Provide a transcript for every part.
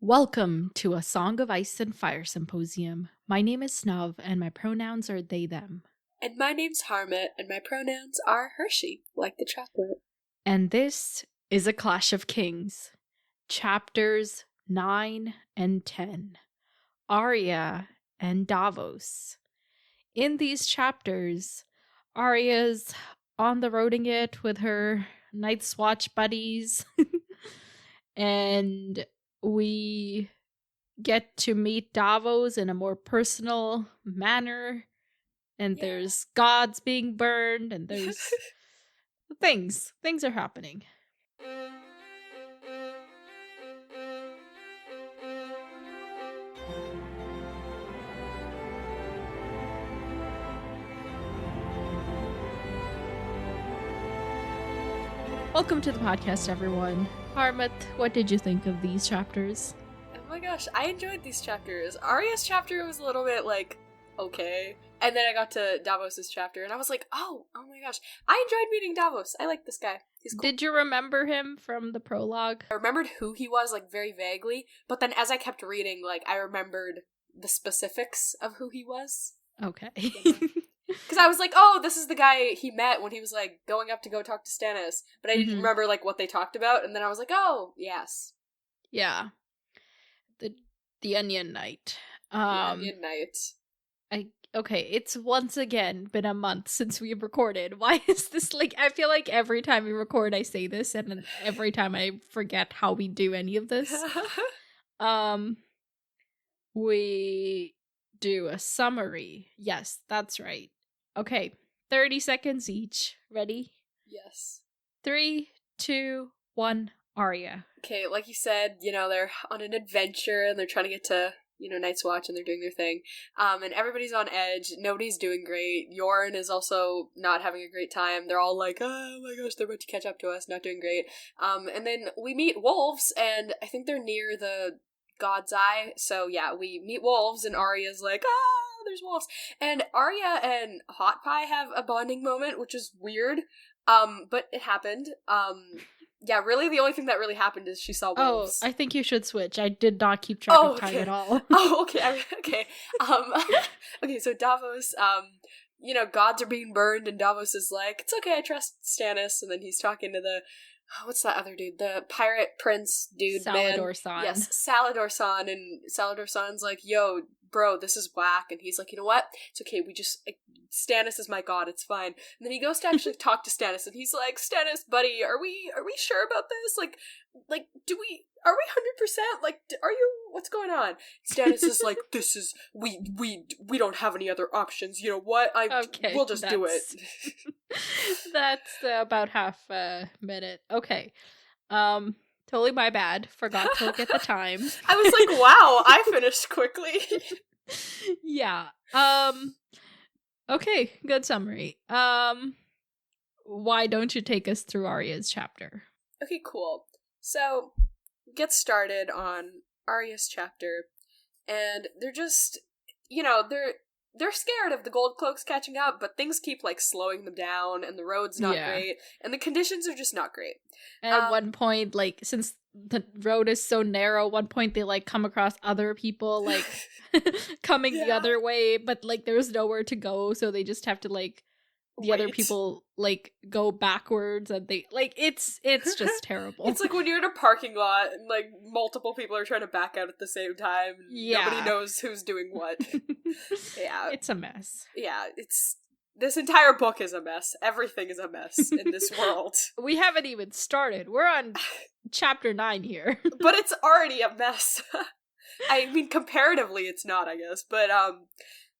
Welcome to a Song of Ice and Fire Symposium. My name is Snuv, and my pronouns are they, them. And my name's Harmit, and my pronouns are Hershey, like the chocolate. And this is A Clash of Kings, chapters 9 and 10, Arya and Davos. In these chapters, Arya's on the roading it with her Night's Watch buddies, and we get to meet Davos in a more personal manner, and there's gods being burned, and there's things are happening. Welcome to the podcast, everyone. Harmit, what did you think of these chapters? Oh my gosh, I enjoyed these chapters. Arya's chapter was a little bit, okay. And then I got to Davos's chapter, and I was like, oh my gosh. I enjoyed meeting Davos. I like this guy. He's cool. Did you remember him from the prologue? I remembered who he was, very vaguely, but then as I kept reading, I remembered the specifics of who he was. Okay. Because I was like, oh, this is the guy he met when he was, going up to go talk to Stannis. But I didn't remember, what they talked about. And then I was like, oh, yes. Yeah. The Onion Knight. The Onion Knight. Okay, it's once again been a month since we've recorded. Why is this, I feel like every time we record I say this, and then every time I forget how we do any of this. We do a summary. Yes, that's right. Okay, 30 seconds each. Ready? Yes. 3, 2, 1, Arya. Okay, like you said, they're on an adventure and they're trying to get to, Night's Watch, and they're doing their thing. And everybody's on edge. Nobody's doing great. Yorn is also not having a great time. They're all like, oh my gosh, they're about to catch up to us, not doing great. And then we meet wolves, and I think they're near the God's Eye. So yeah, we meet wolves, and Arya's like, there's wolves. And Arya and Hot Pie have a bonding moment, which is weird. But it happened. Yeah, really the only thing that really happened is she saw wolves. Oh, I think you should switch. I did not keep track of time at all. Oh, okay. Okay. Okay, so Davos, gods are being burned, and Davos is like, it's okay, I trust Stannis. And then he's talking to what's that other dude? The pirate prince dude, Salador-san. Yes, Salador-san. And Salador-san's like, yo, bro, this is whack. And he's like, you know what? It's okay, Stannis is my god, it's fine. And then he goes to actually talk to Stannis, and he's like, Stannis, buddy, are we sure about this? Are we 100%? Are you, what's going on? Stannis is like, this is, we don't have any other options, you know what? We'll just do it. That's about half a minute. Okay. Totally my bad. Forgot to look at the time. I was like, wow, I finished quickly. Yeah. Okay, good summary. Why don't you take us through Arya's chapter? Okay, cool. So, get started on Arya's chapter, and they're just, they're scared of the Gold Cloaks catching up, but things keep, slowing them down, and the road's not great, and the conditions are just not great. And at one point, since the road is so narrow, at one point they, come across other people, coming the other way, but, there's nowhere to go, so they just have to, the other people, go backwards, and they, it's just terrible. It's like when you're in a parking lot, and, multiple people are trying to back out at the same time, and nobody knows who's doing what. Yeah. It's a mess. Yeah, this entire book is a mess. Everything is a mess in this world. We haven't even started. We're on chapter 9 here. But it's already a mess. I mean, comparatively, it's not, I guess. But,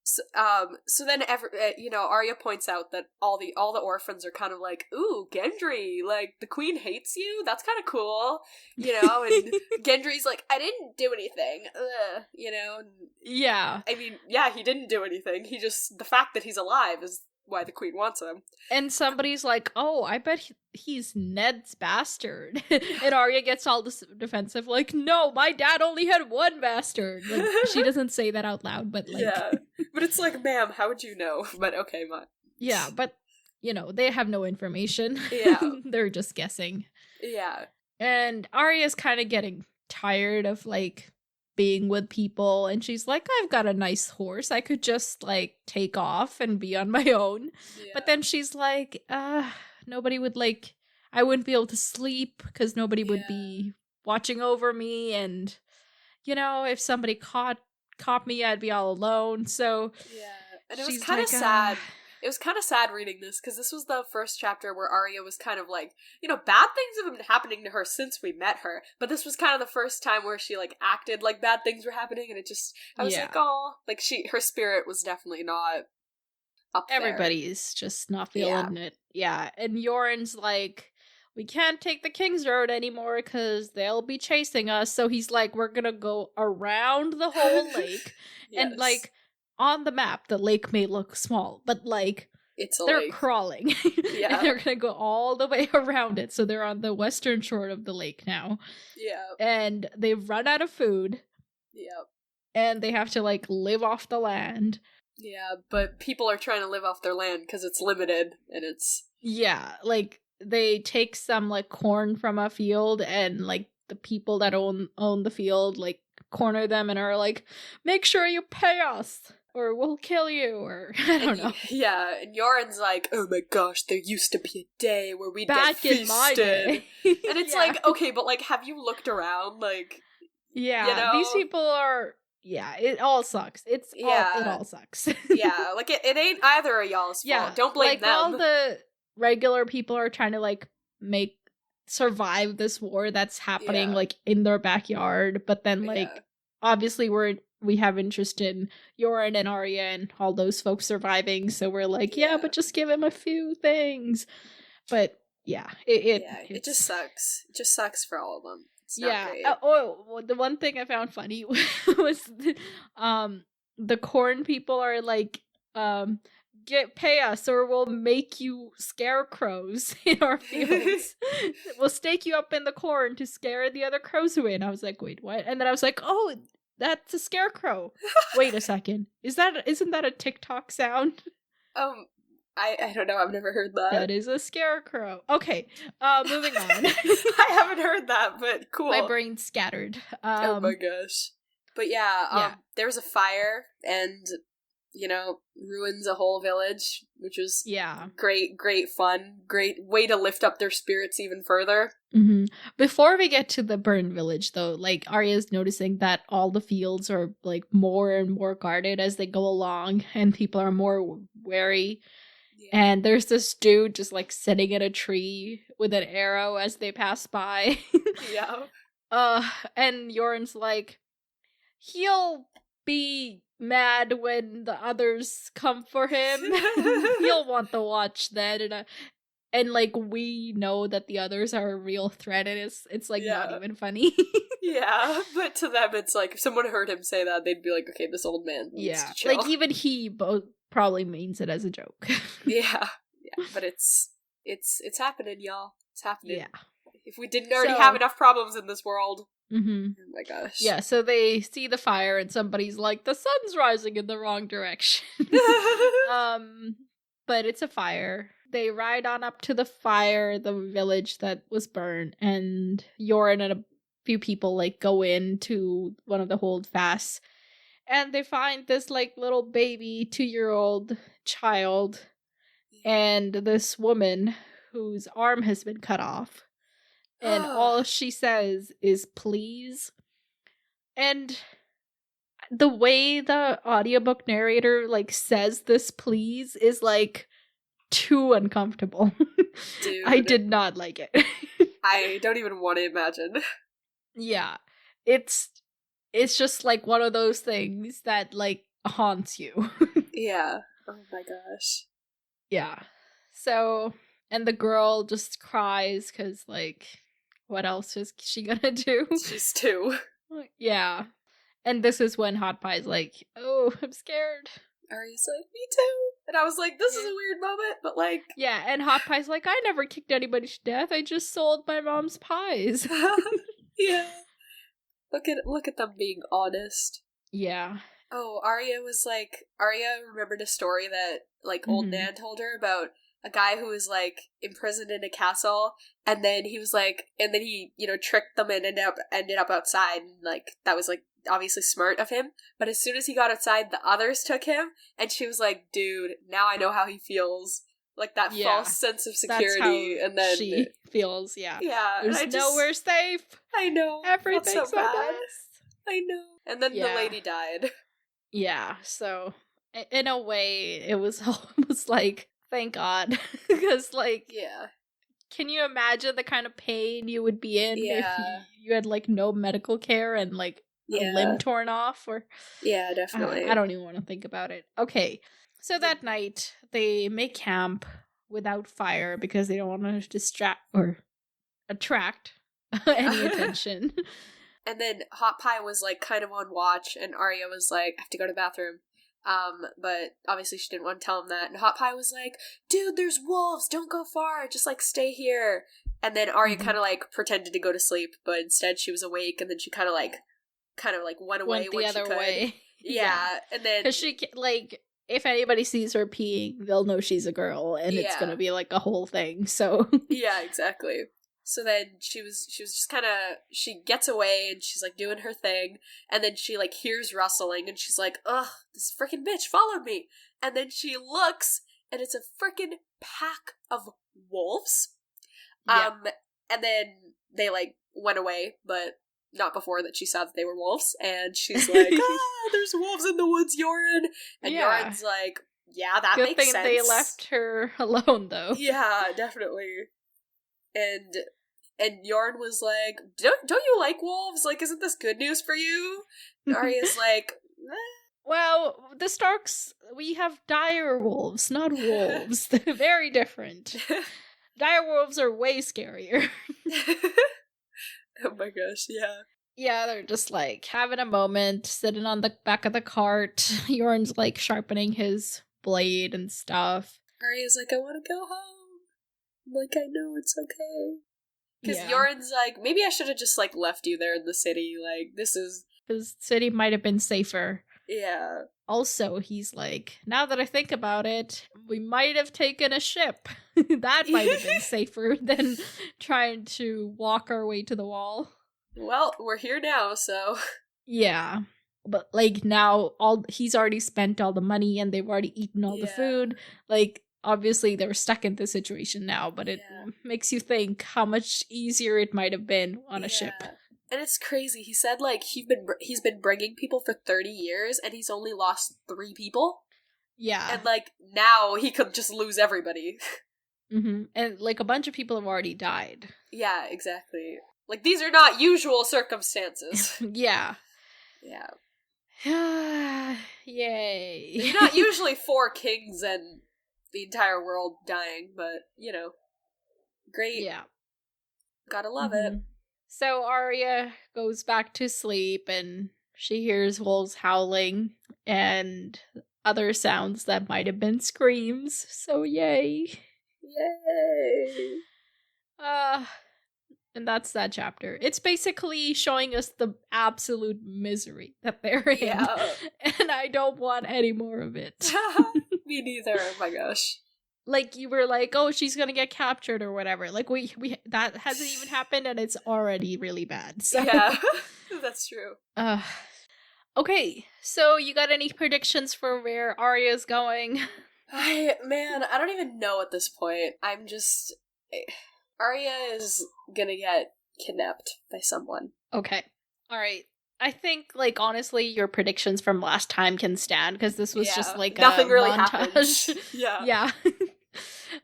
so then, Arya points out that all the orphans are kind of like, ooh, Gendry, the queen hates you? That's kind of cool, and Gendry's like, I didn't do anything, and yeah. I mean, yeah, he didn't do anything, the fact that he's alive is why the queen wants him. And somebody's like, oh, I bet he's Ned's bastard. And Arya gets all defensive, no, my dad only had one bastard. She doesn't say that out loud, but yeah. But it's like, ma'am, how would you know? But okay, yeah, but, they have no information. Yeah. They're just guessing. Yeah. And Arya's kind of getting tired of like being with people, and she's like, I've got a nice horse, I could just like take off and be on my own. Yeah. But then she's like, nobody would like, I wouldn't be able to sleep because nobody would be watching over me, and you know, if somebody caught me, I'd be all alone. So yeah, and it was kind of sad. It was kind of sad reading this, because this was the first chapter where Arya was kind of like, you know, bad things have been happening to her since we met her, but this was kind of the first time where she, like, acted like bad things were happening, and it just, I was like, oh, like, her spirit was definitely not up there. Everybody's just not feeling it. Yeah, and Yoren's like, we can't take the King's Road anymore because they'll be chasing us, so he's like, we're gonna go around the whole lake, and, like, on the map, the lake may look small, but, like, they're lake. Crawling. Yeah. And they're gonna go all the way around it, so they're on the western shore of the lake now. Yeah. And they've run out of food. Yeah. And they have to, like, live off the land. Yeah, but people are trying to live off their land because it's limited, and it's... Yeah, like, they take some, like, corn from a field, and, like, the people that own the field, like, corner them and are like, make sure you pay us or we'll kill you, or I don't know. Yeah, and Yoren's like, oh my gosh, there used to be a day where we'd get feasted. In my day. And it's like, okay, but like, have you looked around? Like, yeah, you know? These people are, it all sucks. It all sucks. Yeah, like it ain't either of y'all's fault. Don't blame like, them. All the regular people are trying to like survive this war that's happening like in their backyard, but then like obviously we have interest in Yoren and Arya and all those folks surviving, so we're like, but just give him a few things. But it just sucks. It just sucks for all of them. It's not great. The one thing I found funny was the corn people are like, pay us or we'll make you scarecrows in our fields. We'll stake you up in the corn to scare the other crows away. And I was like, wait, what? And then I was like, oh, that's a scarecrow. Wait a second. Isn't that a TikTok sound? I don't know. I've never heard that. That is a scarecrow. Okay, moving on. I haven't heard that, but cool. My brain's scattered. Oh my gosh. But there was a fire and, you know, ruins a whole village, which was great fun. Great way to lift up their spirits even further. Mm-hmm. Before we get to the burned village, though, like, Arya's noticing that all the fields are, like, more and more guarded as they go along, and people are more wary. Yeah. And there's this dude just, like, sitting in a tree with an arrow as they pass by. And Yoren's like, he'll be mad when the others come for him. He'll want the watch then, and like, we know that the others are a real threat, and it's like not even funny. Yeah, but to them it's like, if someone heard him say that, they'd be like, okay, this old man needs to chill. Like, even he probably means it as a joke. But it's happening, y'all. It's happening. If we didn't already have enough problems in this world. Mm-hmm. Oh my gosh. Yeah, so they see the fire and somebody's like, the sun's rising in the wrong direction. But it's a fire. They ride on up to the fire, the village that was burned, and Yoren and a few people like go into one of the holdfasts, and they find this like little baby 2-year-old child and this woman whose arm has been cut off. And all she says is please. And the way the audiobook narrator like says this please is like too uncomfortable. Dude. I did not like it. I don't even want to imagine. Yeah. It's just like one of those things that like haunts you. Yeah. Oh my gosh. Yeah. So, and the girl just cries because like, what else is she gonna do? She's 2. Yeah. And this is when Hot Pie's like, oh, I'm scared. Arya's like, me too. And I was like, this is a weird moment, but like... Yeah, and Hot Pie's like, I never kicked anybody to death. I just sold my mom's pies. Yeah. Look at them being honest. Yeah. Oh, Arya remembered a story that, like, old Nan told her about a guy who was, like, imprisoned in a castle, and then he was, like, and then he, you know, tricked them and ended up outside, and, like, that was, like, obviously smart of him, but as soon as he got outside, the others took him, and she was like, dude, now I know how he feels. Like, that false sense of security, that's how and then... she feels, yeah. Yeah. There's nowhere safe. I know. Everything's so bad. a mess. I know. And then the lady died. Yeah, so in a way, it was almost like, thank God. Because, like, yeah. Can you imagine the kind of pain you would be in if you had, like, no medical care and, like, a limb torn off? Or Yeah, definitely. I don't even want to think about it. Okay, so that night, they make camp without fire because they don't want to distract or attract any attention. And then Hot Pie was, like, kind of on watch, and Arya was like, I have to go to the bathroom. But obviously she didn't want to tell him that. And Hot Pie was like, dude, there's wolves, don't go far, just, like, stay here. And then Arya kind of, like, pretended to go to sleep, but instead she was awake, and then she kind of went away the other way. Yeah, and then... Because she, like... If anybody sees her peeing, they'll know she's a girl, and it's gonna be, like, a whole thing, so... Yeah, exactly. So then she was just kind of, she gets away, and she's, like, doing her thing, and then she, like, hears rustling, and she's like, ugh, this frickin' bitch followed me! And then she looks, and it's a frickin' pack of wolves. Yeah. And then they, like, went away, but... not before that she saw that they were wolves, and she's like, there's wolves in the woods, Yoren! And Yoren's like, yeah, that makes sense. Good thing they left her alone, though. Yeah, definitely. And Yoren was like, don't you like wolves? Like, isn't this good news for you? And Arya's like, Well, the Starks, we have dire wolves, not wolves. They're very different. Dire wolves are way scarier. Oh my gosh, yeah. Yeah, they're just, like, having a moment, sitting on the back of the cart. Yoren's, like, sharpening his blade and stuff. Arya's like, I want to go home. I'm like, I know, it's okay. Because Yoren's like, maybe I should have just, like, left you there in the city. Like, this city might have been safer. Yeah. Also, he's like, now that I think about it, we might have taken a ship. That might have been safer than trying to walk our way to the wall. Well, we're here now, so... Yeah. But, like, now, he's already spent all the money, and they've already eaten all the food. Like, obviously, they're stuck in this situation now, but it makes you think how much easier it might have been on a ship. And it's crazy. He said, like, he's been bringing people for 30 years, and he's only lost 3 people. Yeah. And, like, now he could just lose everybody. Mm-hmm. And, like, a bunch of people have already died. Yeah, exactly. Like, these are not usual circumstances. Yeah. Yeah. Yay. There's not usually 4 kings and the entire world dying, but, you know. Great. Yeah. Gotta love it. So Arya goes back to sleep, and she hears wolves howling and other sounds that might have been screams. So yay. Yay. And that's that chapter. It's basically showing us the absolute misery that they're in. Yeah. And I don't want any more of it. Me neither, oh my gosh. Like, you were like, oh, she's gonna get captured or whatever. Like, we that hasn't even happened, and it's already really bad. So. Yeah, that's true. Okay, so you got any predictions for where Arya's going? I don't even know at this point. I'm just... Arya is gonna get kidnapped by someone. Okay. Alright. I think, like, honestly, your predictions from last time can stand, because this was just, like, nothing really montage. Happened. Yeah.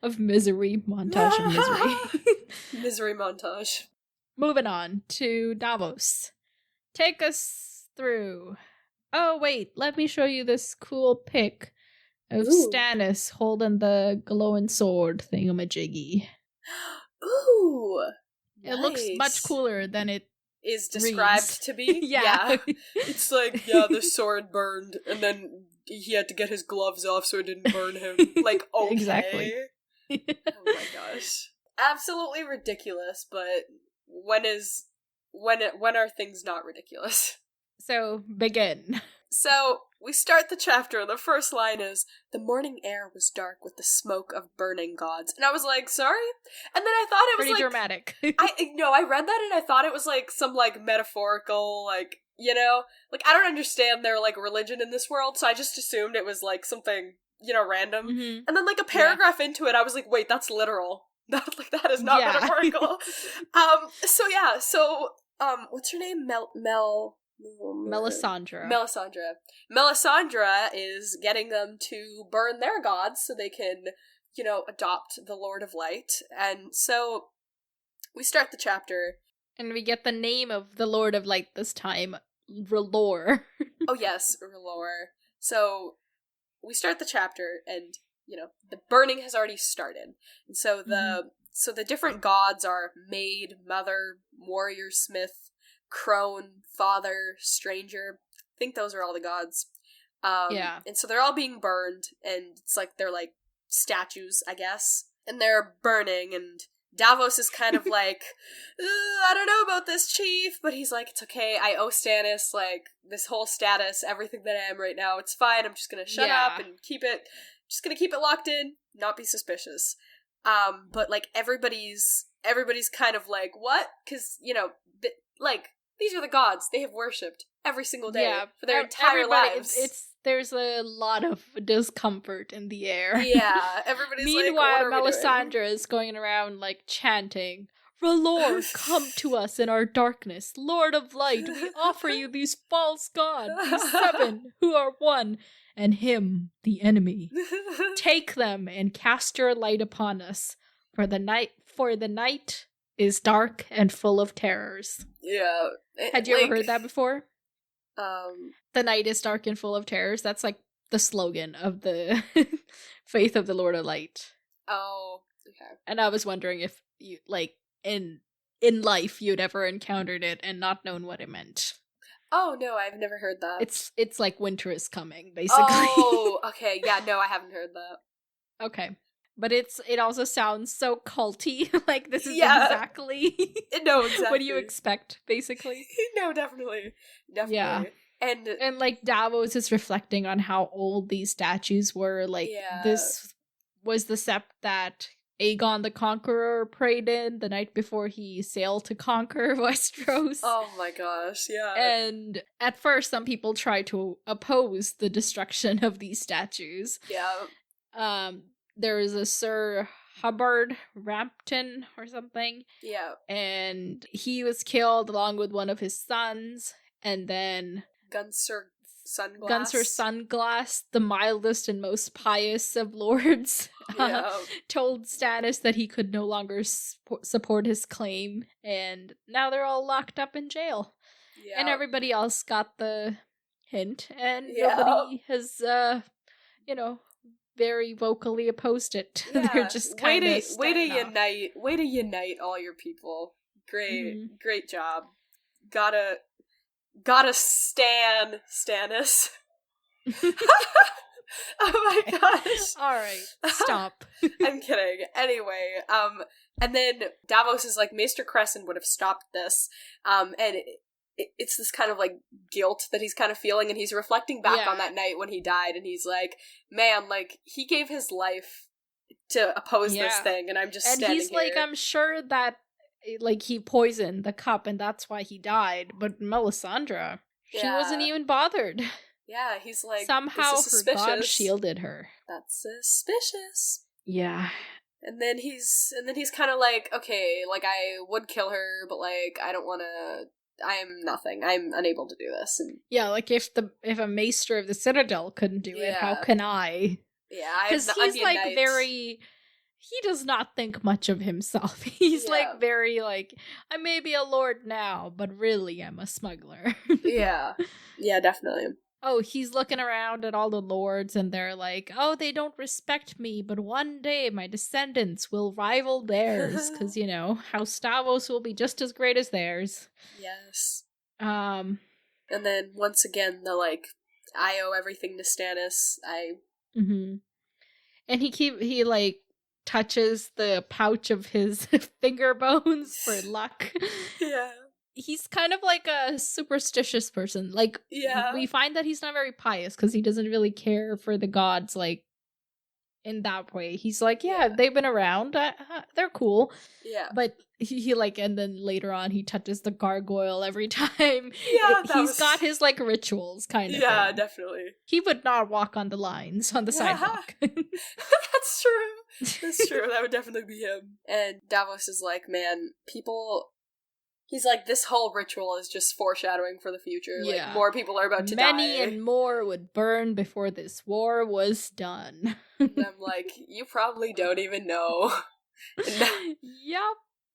Of misery. Montage of misery. Misery montage. Moving on to Davos. Take us through. Oh, wait, let me show you this cool pic of Stannis holding the glowing sword thingamajiggy. Ooh! It looks much cooler than it is described to be. Yeah. It's like, the sword burned, and then he had to get his gloves off so it didn't burn him. Like, okay. Exactly. Oh my gosh. Absolutely ridiculous, but when are things not ridiculous? So, begin. So we start the chapter, and the first line is, "The morning air was dark with the smoke of burning gods." And I was like, sorry? And then I thought it was Pretty like... dramatic. I read that and I thought it was like some like metaphorical, like, you know? Like, I don't understand their like religion in this world, so I just assumed it was like something, you know, random. Mm-hmm. And then like a paragraph into it, I was like, wait, that's literal. That is not metaphorical. What's her name? Melisandre. Melisandre is getting them to burn their gods so they can, you know, adopt the Lord of Light. And so we start the chapter. And we get the name of the Lord of Light this time, R'hllor. Oh yes, R'hllor. So we start the chapter, and, you know, the burning has already started. And so the different gods are maid, mother, warrior, smith, crone, father, stranger. I think those are all the gods. And so they're all being burned, and it's like they're like statues, I guess. And they're burning, and Davos is kind of like, I don't know about this, chief, but he's like, it's okay, I owe Stannis, like, this whole status, everything that I am right now, it's fine, I'm just gonna shut up and keep it locked in, not be suspicious. But, like, everybody's kind of like, what? Because, you know, these are the gods they have worshipped every single day for their entire lives. There's a lot of discomfort in the air. Yeah, everybody's Meanwhile, like, what are we Melisandre doing? is going around, like, chanting, "R'hllor, come to us in our darkness. Lord of Light, we offer you these false gods, these 7 who are one, and him, the enemy. Take them and cast your light upon us, for the night is dark and full of terrors." Yeah. Had you ever heard that before? The night is dark and full of terrors. That's like the slogan of the Faith of the Lord of Light. Oh, okay. And I was wondering if you, like, in life you'd ever encountered it and not known what it meant. Oh, no, I've never heard that. It's like winter is coming, basically. Oh, okay. Yeah, no, I haven't heard that. Okay. But it also sounds so culty. Like, this is exactly what you expect, basically. No, definitely. Yeah. And like, Davos is reflecting on how old these statues were. Like, this was the sept that Aegon the Conqueror prayed in the night before he sailed to conquer Westeros. Oh my gosh, yeah. And at first, some people tried to oppose the destruction of these statues. Yeah. There is a Sir Hubbard Rampton or something. Yeah. And he was killed along with one of his sons. And then Gunser Sunglass, the mildest and most pious of lords, told Stannis that he could no longer support his claim. And now they're all locked up in jail. Yeah. And everybody else got the hint. And nobody has, very vocally opposed it. Yeah. They're just kind of way to unite all your people. Great job. Gotta Stannis. Oh my gosh. Alright, stop. I'm kidding. Anyway, and then Davos is like, Maester Crescent would have stopped this, and it's this kind of, like, guilt that he's kind of feeling, and he's reflecting back on that night when he died, and he's like, man, like, he gave his life to oppose this thing, and I'm just standing here. And he's like, I'm sure that, like, he poisoned the cup, and that's why he died, but Melisandre, she wasn't even bothered. Yeah, he's like, somehow her god shielded her. That's suspicious. Yeah. And then he's kind of like, okay, like, I would kill her, but, like, I don't want to... I am nothing. I'm unable to do this. And like, if a maester of the Citadel couldn't do it, how can I? Yeah, because he's like very. He does not think much of himself. He's like very like, I may be a lord now, but really I'm a smuggler. Yeah, definitely. Oh, he's looking around at all the lords, and they're like, oh, they don't respect me, but one day my descendants will rival theirs, because, House Davos will be just as great as theirs. Yes. And then, once again, the, like, I owe everything to Stannis, Mm-hmm. And he, like, touches the pouch of his finger bones for luck. Yeah. he's kind of like a superstitious person. Like, we find that he's not very pious because he doesn't really care for the gods, like, in that way. He's like, they've been around. They're cool. Yeah. But he like, and then later on, he touches the gargoyle every time. Yeah, he's got his, like, rituals, kind of. Yeah, thing. Definitely. He would not walk on the lines on the sidewalk. That's true. That's true. That would definitely be him. And Davos is like, man, people... He's like, this whole ritual is just foreshadowing for the future. Yeah. Like, more people are about to die. Many and more would burn before this war was done. And I'm like, you probably don't even know. Yep.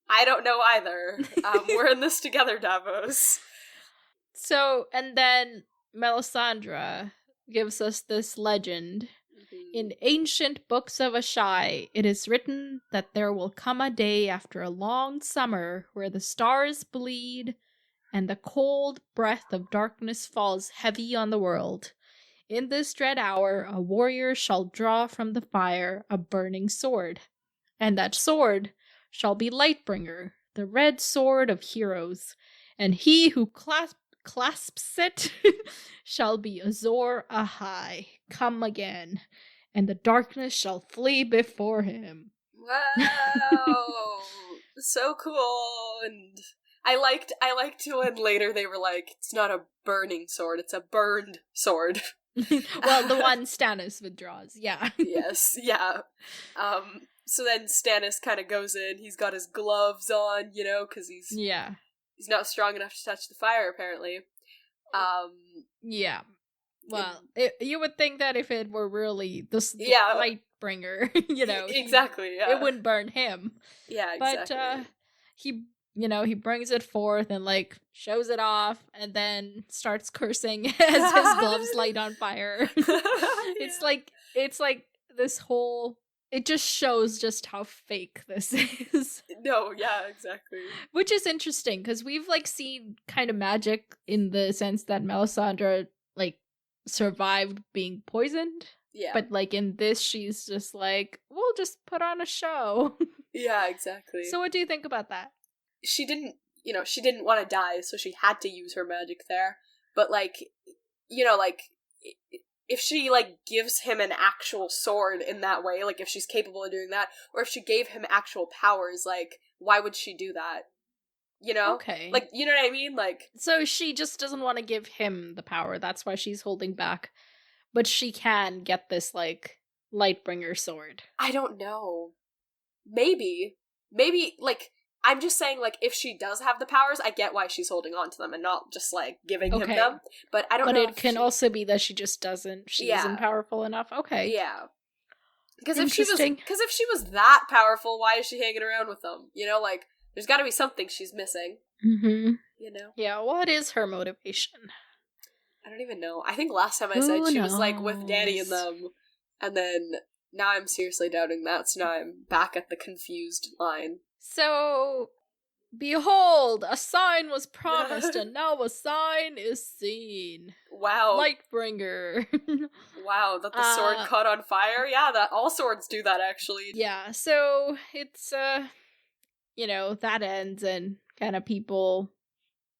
I don't know either. We're in this together, Davos. So, and then Melisandre gives us this legend. In ancient books of Ashai, it is written that there will come a day after a long summer where the stars bleed and the cold breath of darkness falls heavy on the world. In this dread hour, a warrior shall draw from the fire a burning sword, and that sword shall be Lightbringer, the red sword of heroes, and he who clasps it shall be Azor Ahai, come again. And the darkness shall flee before him. Wow. So cool. And I liked when later they were like, it's not a burning sword, it's a burned sword. Well, the one Stannis withdraws, yeah. Yes, yeah. So then Stannis kind of goes in, he's got his gloves on, you know, because he's not strong enough to touch the fire, apparently. Yeah. Well, you would think that if it were really the Lightbringer, you know, exactly, it wouldn't burn him. Yeah, exactly. But he brings it forth and, like, shows it off, and then starts cursing as his gloves light on fire. It's like this whole. It just shows just how fake this is. No, yeah, exactly. Which is interesting because we've, like, seen kind of magic in the sense that Melisandre, like, survived being poisoned. Yeah. But, like, in this, she's just like, we'll just put on a show. Yeah, exactly. So what do you think about that? She didn't want to die, so she had to use her magic there. But, like, you know, like, if she, like, gives him an actual sword in that way, like, if she's capable of doing that, or if she gave him actual powers, like, why would she do that? You know? Okay. Like, you know what I mean? Like, so she just doesn't want to give him the power. That's why she's holding back. But she can get this, like, Lightbringer sword. I don't know. Maybe, like, I'm just saying, like, if she does have the powers, I get why she's holding on to them and not just, like, giving him them. But I don't know. But it can also be that she just doesn't. She isn't powerful enough. Okay. Yeah. Because if she was that powerful, why is she hanging around with them? You know, like, there's got to be something she's missing. Mm-hmm. You know? Yeah, what is her motivation? I don't even know. I think last time I said she was, like, with Dany and them, and then now I'm seriously doubting that, so now I'm back at the confused line. So, behold, a sign was promised, and now a sign is seen. Wow. Lightbringer. Wow, that the sword caught on fire? Yeah, that all swords do that, actually. Yeah, so it's, you know, that ends and kind of people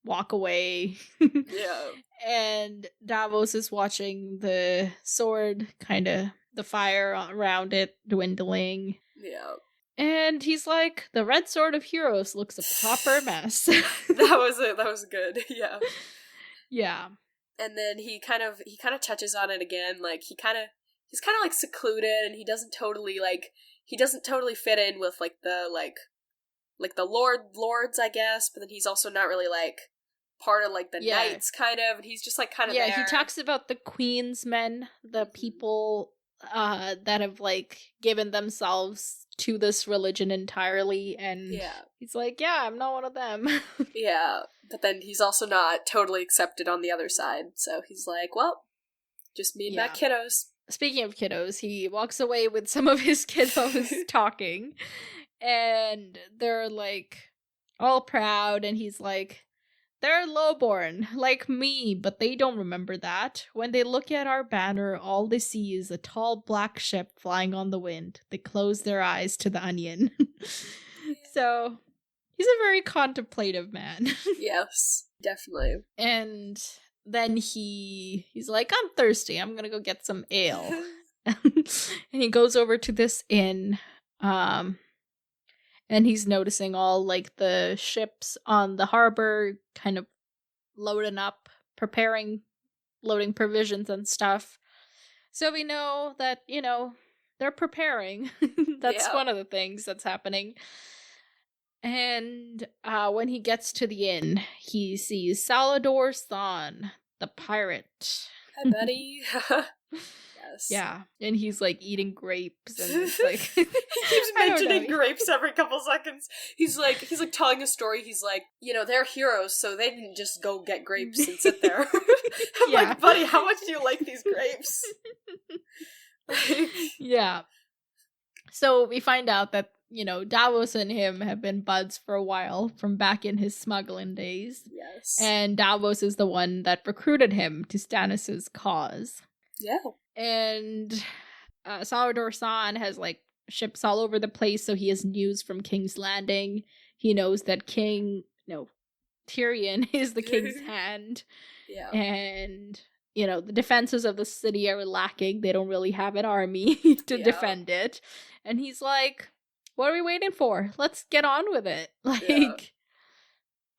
walk away. Yeah. And Davos is watching the sword, kind of, the fire around it dwindling. Yeah. And he's like, the red sword of heroes looks a proper mess. That was good, yeah. Yeah. And then he kind of touches on it again, like, he's kind of like secluded, and he doesn't totally fit in with, like, the lords, I guess, but then he's also not really, like, part of, like, the knights, kind of, and he's just, like, kind of there. Yeah, he talks about the Queen's men, the people that have, like, given themselves to this religion entirely, and he's like, yeah, I'm not one of them. Yeah, but then he's also not totally accepted on the other side, so he's like, well, just me and my kiddos. Speaking of kiddos, he walks away with some of his kiddos talking, and they're, like, all proud, and he's like, they're lowborn, like me, but they don't remember that. When they look at our banner, all they see is a tall black ship flying on the wind. They close their eyes to the onion. So, He's a very contemplative man. Yes, definitely. And then he's like, I'm thirsty. I'm gonna go get some ale. And he goes over to this inn. And he's noticing all like the ships on the harbor kind of loading up, loading provisions and stuff. So we know that, they're preparing. That's one of the things that's happening. And when he gets to the inn, he sees Salador San, the pirate. Hi, buddy. Yes. Yeah, and he's like eating grapes, and it's like he keeps mentioning grapes every couple seconds. He's like telling a story. He's like, they're heroes, so they didn't just go get grapes and sit there. I'm like, buddy, how much do you like these grapes? Yeah. So we find out that, Davos and him have been buds for a while from back in his smuggling days. Yes. And Davos is the one that recruited him to Stannis' cause. Yeah. And Salador San has, like, ships all over the place, so he has news from King's Landing. He knows that Tyrion is the king's hand. Yeah. And, the defenses of the city are lacking. They don't really have an army to defend it. And he's like, what are we waiting for? Let's get on with it. Like,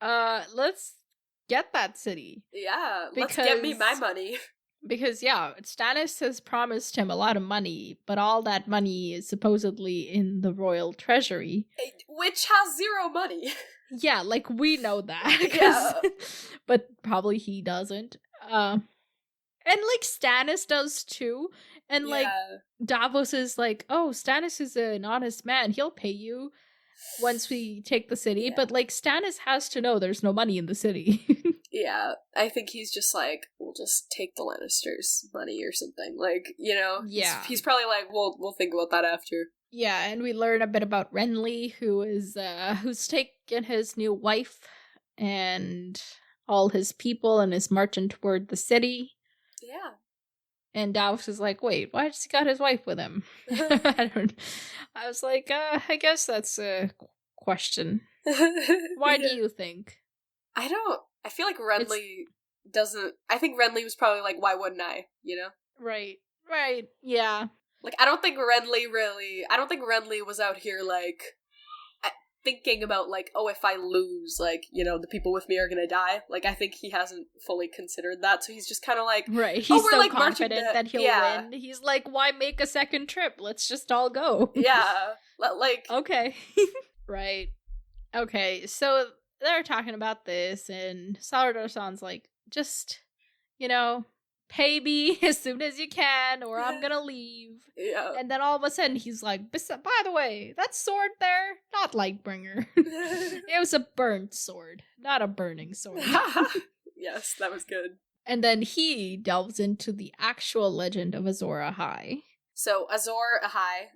let's get that city. Yeah, let's get me my money. Because, Stannis has promised him a lot of money, but all that money is supposedly in the royal treasury. Which has zero money. Yeah, like, we know that. But probably he doesn't. And, like, Stannis does, too. And, like, Davos is like, oh, Stannis is an honest man. He'll pay you once we take the city. Yeah. But, like, Stannis has to know there's no money in the city. Yeah, I think he's just like, we'll just take the Lannisters' money or something. Like, Yeah. He's probably like, we'll think about that after. Yeah, and we learn a bit about Renly, who's taken his new wife and all his people and is marching toward the city. Yeah. And Davos is like, wait, why has he got his wife with him? I was like, I guess that's a question. Why do you think? I feel like Renly doesn't... I think Renly was probably like, why wouldn't I? Right, yeah. Like, I don't think Renly was out here, like, thinking about, like, oh, if I lose, like, the people with me are gonna die. Like, I think he hasn't fully considered that, so he's just kind of like... Right, he's so like confident that he'll win. He's like, why make a second trip? Let's just all go. Yeah, like... Okay. Right. Okay, so they're talking about this, and Salador San's like, just, pay me as soon as you can, or I'm gonna leave. Yeah. And then all of a sudden he's like, by the way, that sword there, not Lightbringer. It was a burnt sword, not a burning sword. Yes, that was good. And then he delves into the actual legend of Azor Ahai. So Azor Ahai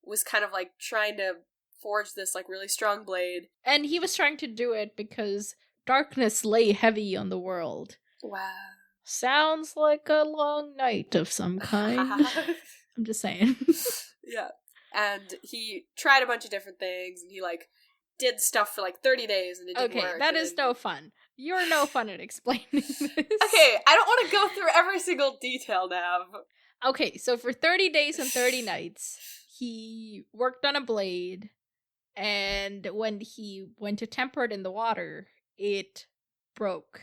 was kind of like trying to forge this like really strong blade. And he was trying to do it because darkness lay heavy on the world. Wow. Sounds like a long night of some kind. I'm just saying. Yeah. And he tried a bunch of different things, and he like did stuff for like 30 days, and it didn't work. Okay, that is no fun. You're no fun at explaining this. Okay, I don't want to go through every single detail, Nav. Okay, so for 30 days and 30 nights, he worked on a blade, and when he went to temper it in the water, it broke.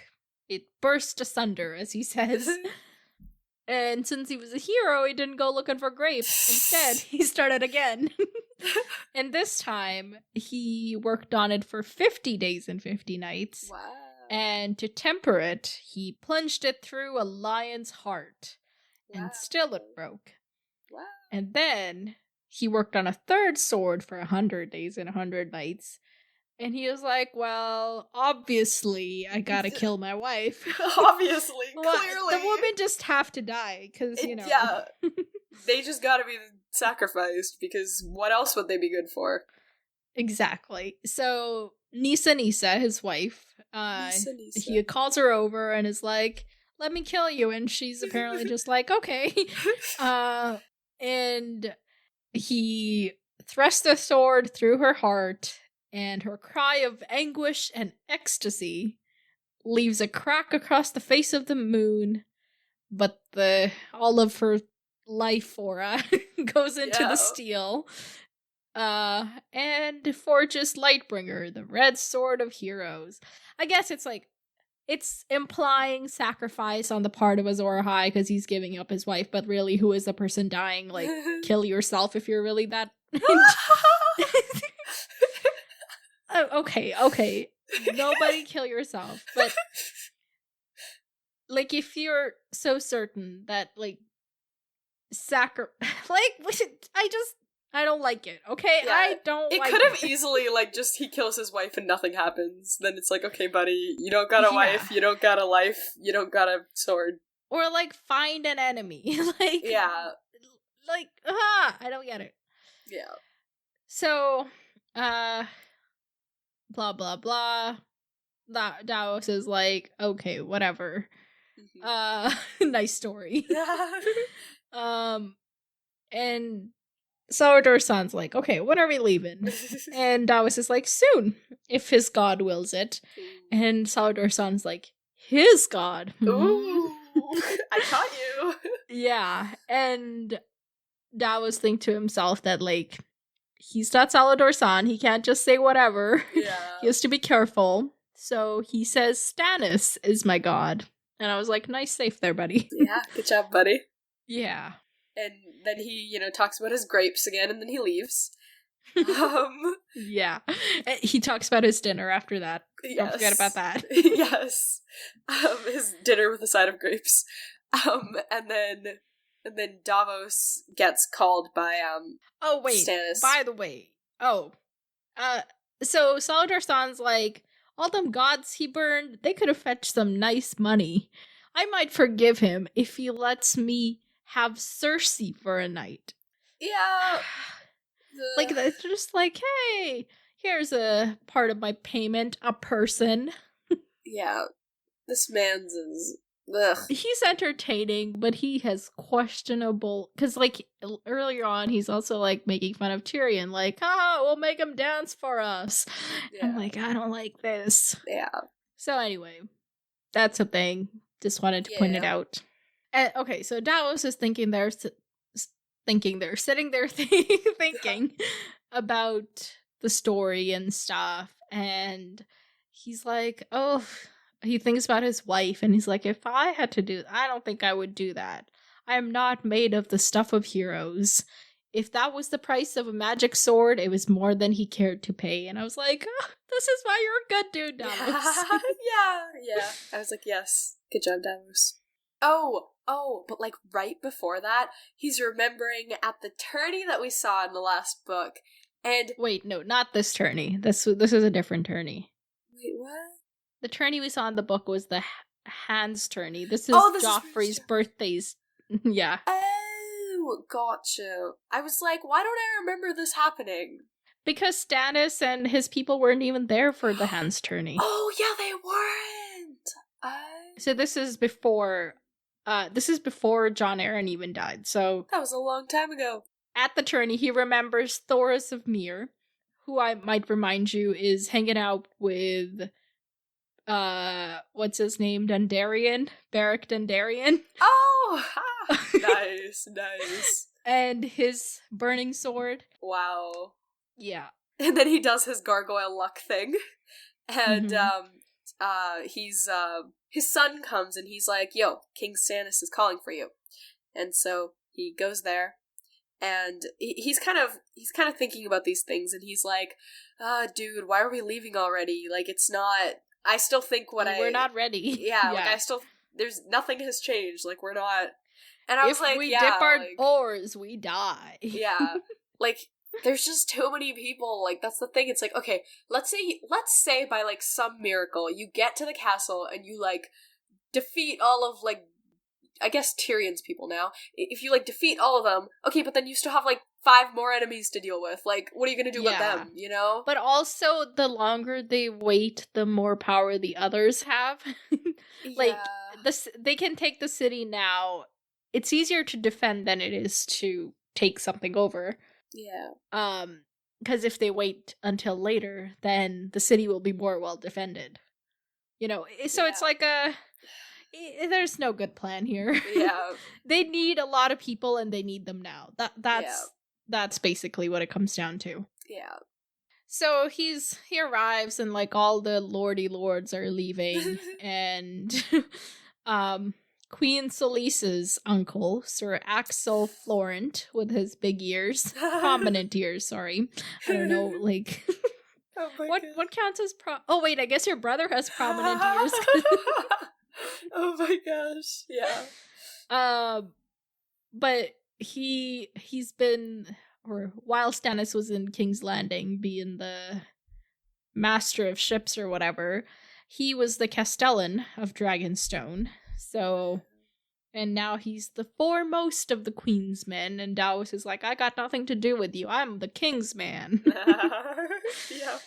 It burst asunder, as he says. And since he was a hero, he didn't go looking for grapes. Instead, he started again. And this time, he worked on it for 50 days and 50 nights. Wow. And to temper it, he plunged it through a lion's heart. Wow. And still it broke. Wow. And then he worked on a third sword for 100 days and 100 nights. And he was like, well, obviously, I gotta kill my wife. Obviously, clearly. The women just have to die, because, Yeah, they just gotta be sacrificed, because what else would they be good for? Exactly. So, Nisa, his wife, he calls her over and is like, let me kill you, and she's apparently just like, okay. And he thrusts the sword through her heart, and her cry of anguish and ecstasy leaves a crack across the face of the moon, but all of her life aura goes into the steel. And forges Lightbringer, the red sword of heroes. I guess it's implying sacrifice on the part of Azor Ahai because he's giving up his wife, but really, who is the person dying? Like, kill yourself if you're really that. Okay. Nobody kill yourself, but like, if you're so certain that like I don't like it, okay? Yeah, I don't like it. It could have easily, like, just he kills his wife and nothing happens. Then it's like, okay, buddy, you don't got a wife, you don't got a life, you don't got a sword. Or, like, find an enemy. I don't get it. Yeah. So, blah, blah, blah. Davos is like, okay, whatever. Mm-hmm. Nice story. And Salador San's like, okay, when are we leaving? And Davos is like, soon, if his god wills it. And Salador San's like, his god? Ooh, I caught you. Yeah, and Davos thinks to himself that, like, he's not Salador San, he can't just say whatever. Yeah. He has to be careful. So he says, Stannis is my god. And I was like, nice save there, buddy. Yeah, good job, buddy. Yeah. And then he, talks about his grapes again, and then he leaves. Yeah. He talks about his dinner after that. Yes. Don't forget about that. Yes. His dinner with a side of grapes. And then Davos gets called by, oh, wait. Stannis. By the way. So Salador San's like, all them gods he burned, they could have fetched some nice money. I might forgive him if he lets me have Cersei for a night. Yeah. Like, that's just like, hey, here's a part of my payment, a person. Yeah. This man's is... Ugh. He's entertaining, but he has questionable... Because, like, earlier on, he's also, like, making fun of Tyrion. Like, we'll make him dance for us. Yeah. I'm like, I don't like this. Yeah. So anyway, that's a thing. Just wanted to point it out. Okay, so Davos is sitting there thinking about the story and stuff, and he's like, he thinks about his wife, and he's like, if I had to do, I don't think I would do that. I am not made of the stuff of heroes. If that was the price of a magic sword, it was more than he cared to pay. And I was like, this is why you're a good dude, Davos. Yeah. I was like, yes, good job, Davos. Oh, but like right before that, he's remembering at the tourney that we saw in the last book, and... Wait, no, not this tourney. This is a different tourney. Wait, what? The tourney we saw in the book was the Hands tourney. This is Joffrey's birthdays. Yeah. Oh, gotcha. I was like, why don't I remember this happening? Because Stannis and his people weren't even there for the Hands tourney. Oh, yeah, they weren't! So this is before Jon Arryn even died, so... That was a long time ago. At the tourney, he remembers Thoros of Myr, who I might remind you is hanging out with... what's his name? Beric Dondarrion. Oh! Nice. And his burning sword. Wow. Yeah. And then he does his gargoyle luck thing. And, his son comes and he's like, yo, King Stannis is calling for you. And so he goes there, and he's kind of thinking about these things, and he's like, dude, why are we leaving already? Like, it's not... I still think we're not ready. Yeah, like, I still... There's... Nothing has changed. Like, we're not... And I was like, if we dip our oars, we die. Yeah. Like, there's just too many people. Like, that's the thing. It's like, okay, let's say by, like, some miracle, you get to the castle and you, like, defeat all of, like, I guess Tyrion's people now. If you, like, defeat all of them, okay, but then you still have, like, 5 more enemies to deal with. Like, what are you gonna do with them, you know? But also, the longer they wait, the more power the others have. Like, they can take the city now. It's easier to defend than it is to take something over. Yeah. because if they wait until later, then the city will be more well defended. So it's like there's no good plan here. Yeah. They need a lot of people and they need them now. That's basically what it comes down to. Yeah. So he arrives and like all the lordy lords are leaving and Queen Solice's uncle, Sir Axel Florent, with his big ears, prominent ears, sorry. I don't know, like Oh my what counts as oh wait, I guess your brother has prominent ears. Oh my gosh. Yeah. But he's been, or while Stannis was in King's Landing, being the master of ships or whatever, he was the Castellan of Dragonstone. So, and now he's the foremost of the Queen's men, and Davos is like, I got nothing to do with you. I'm the King's man. Yeah.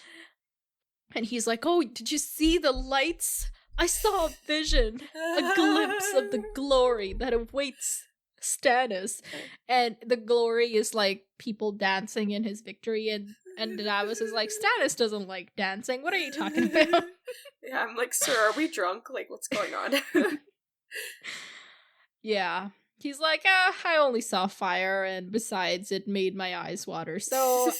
And he's like, oh, did you see the lights? I saw a vision, a glimpse of the glory that awaits Stannis. And the glory is like people dancing in his victory, and Davos is like, Stannis doesn't like dancing. What are you talking about? Yeah, I'm like, sir, are we drunk? Like, what's going on? Yeah. He's like, I only saw fire, and besides, it made my eyes water. So,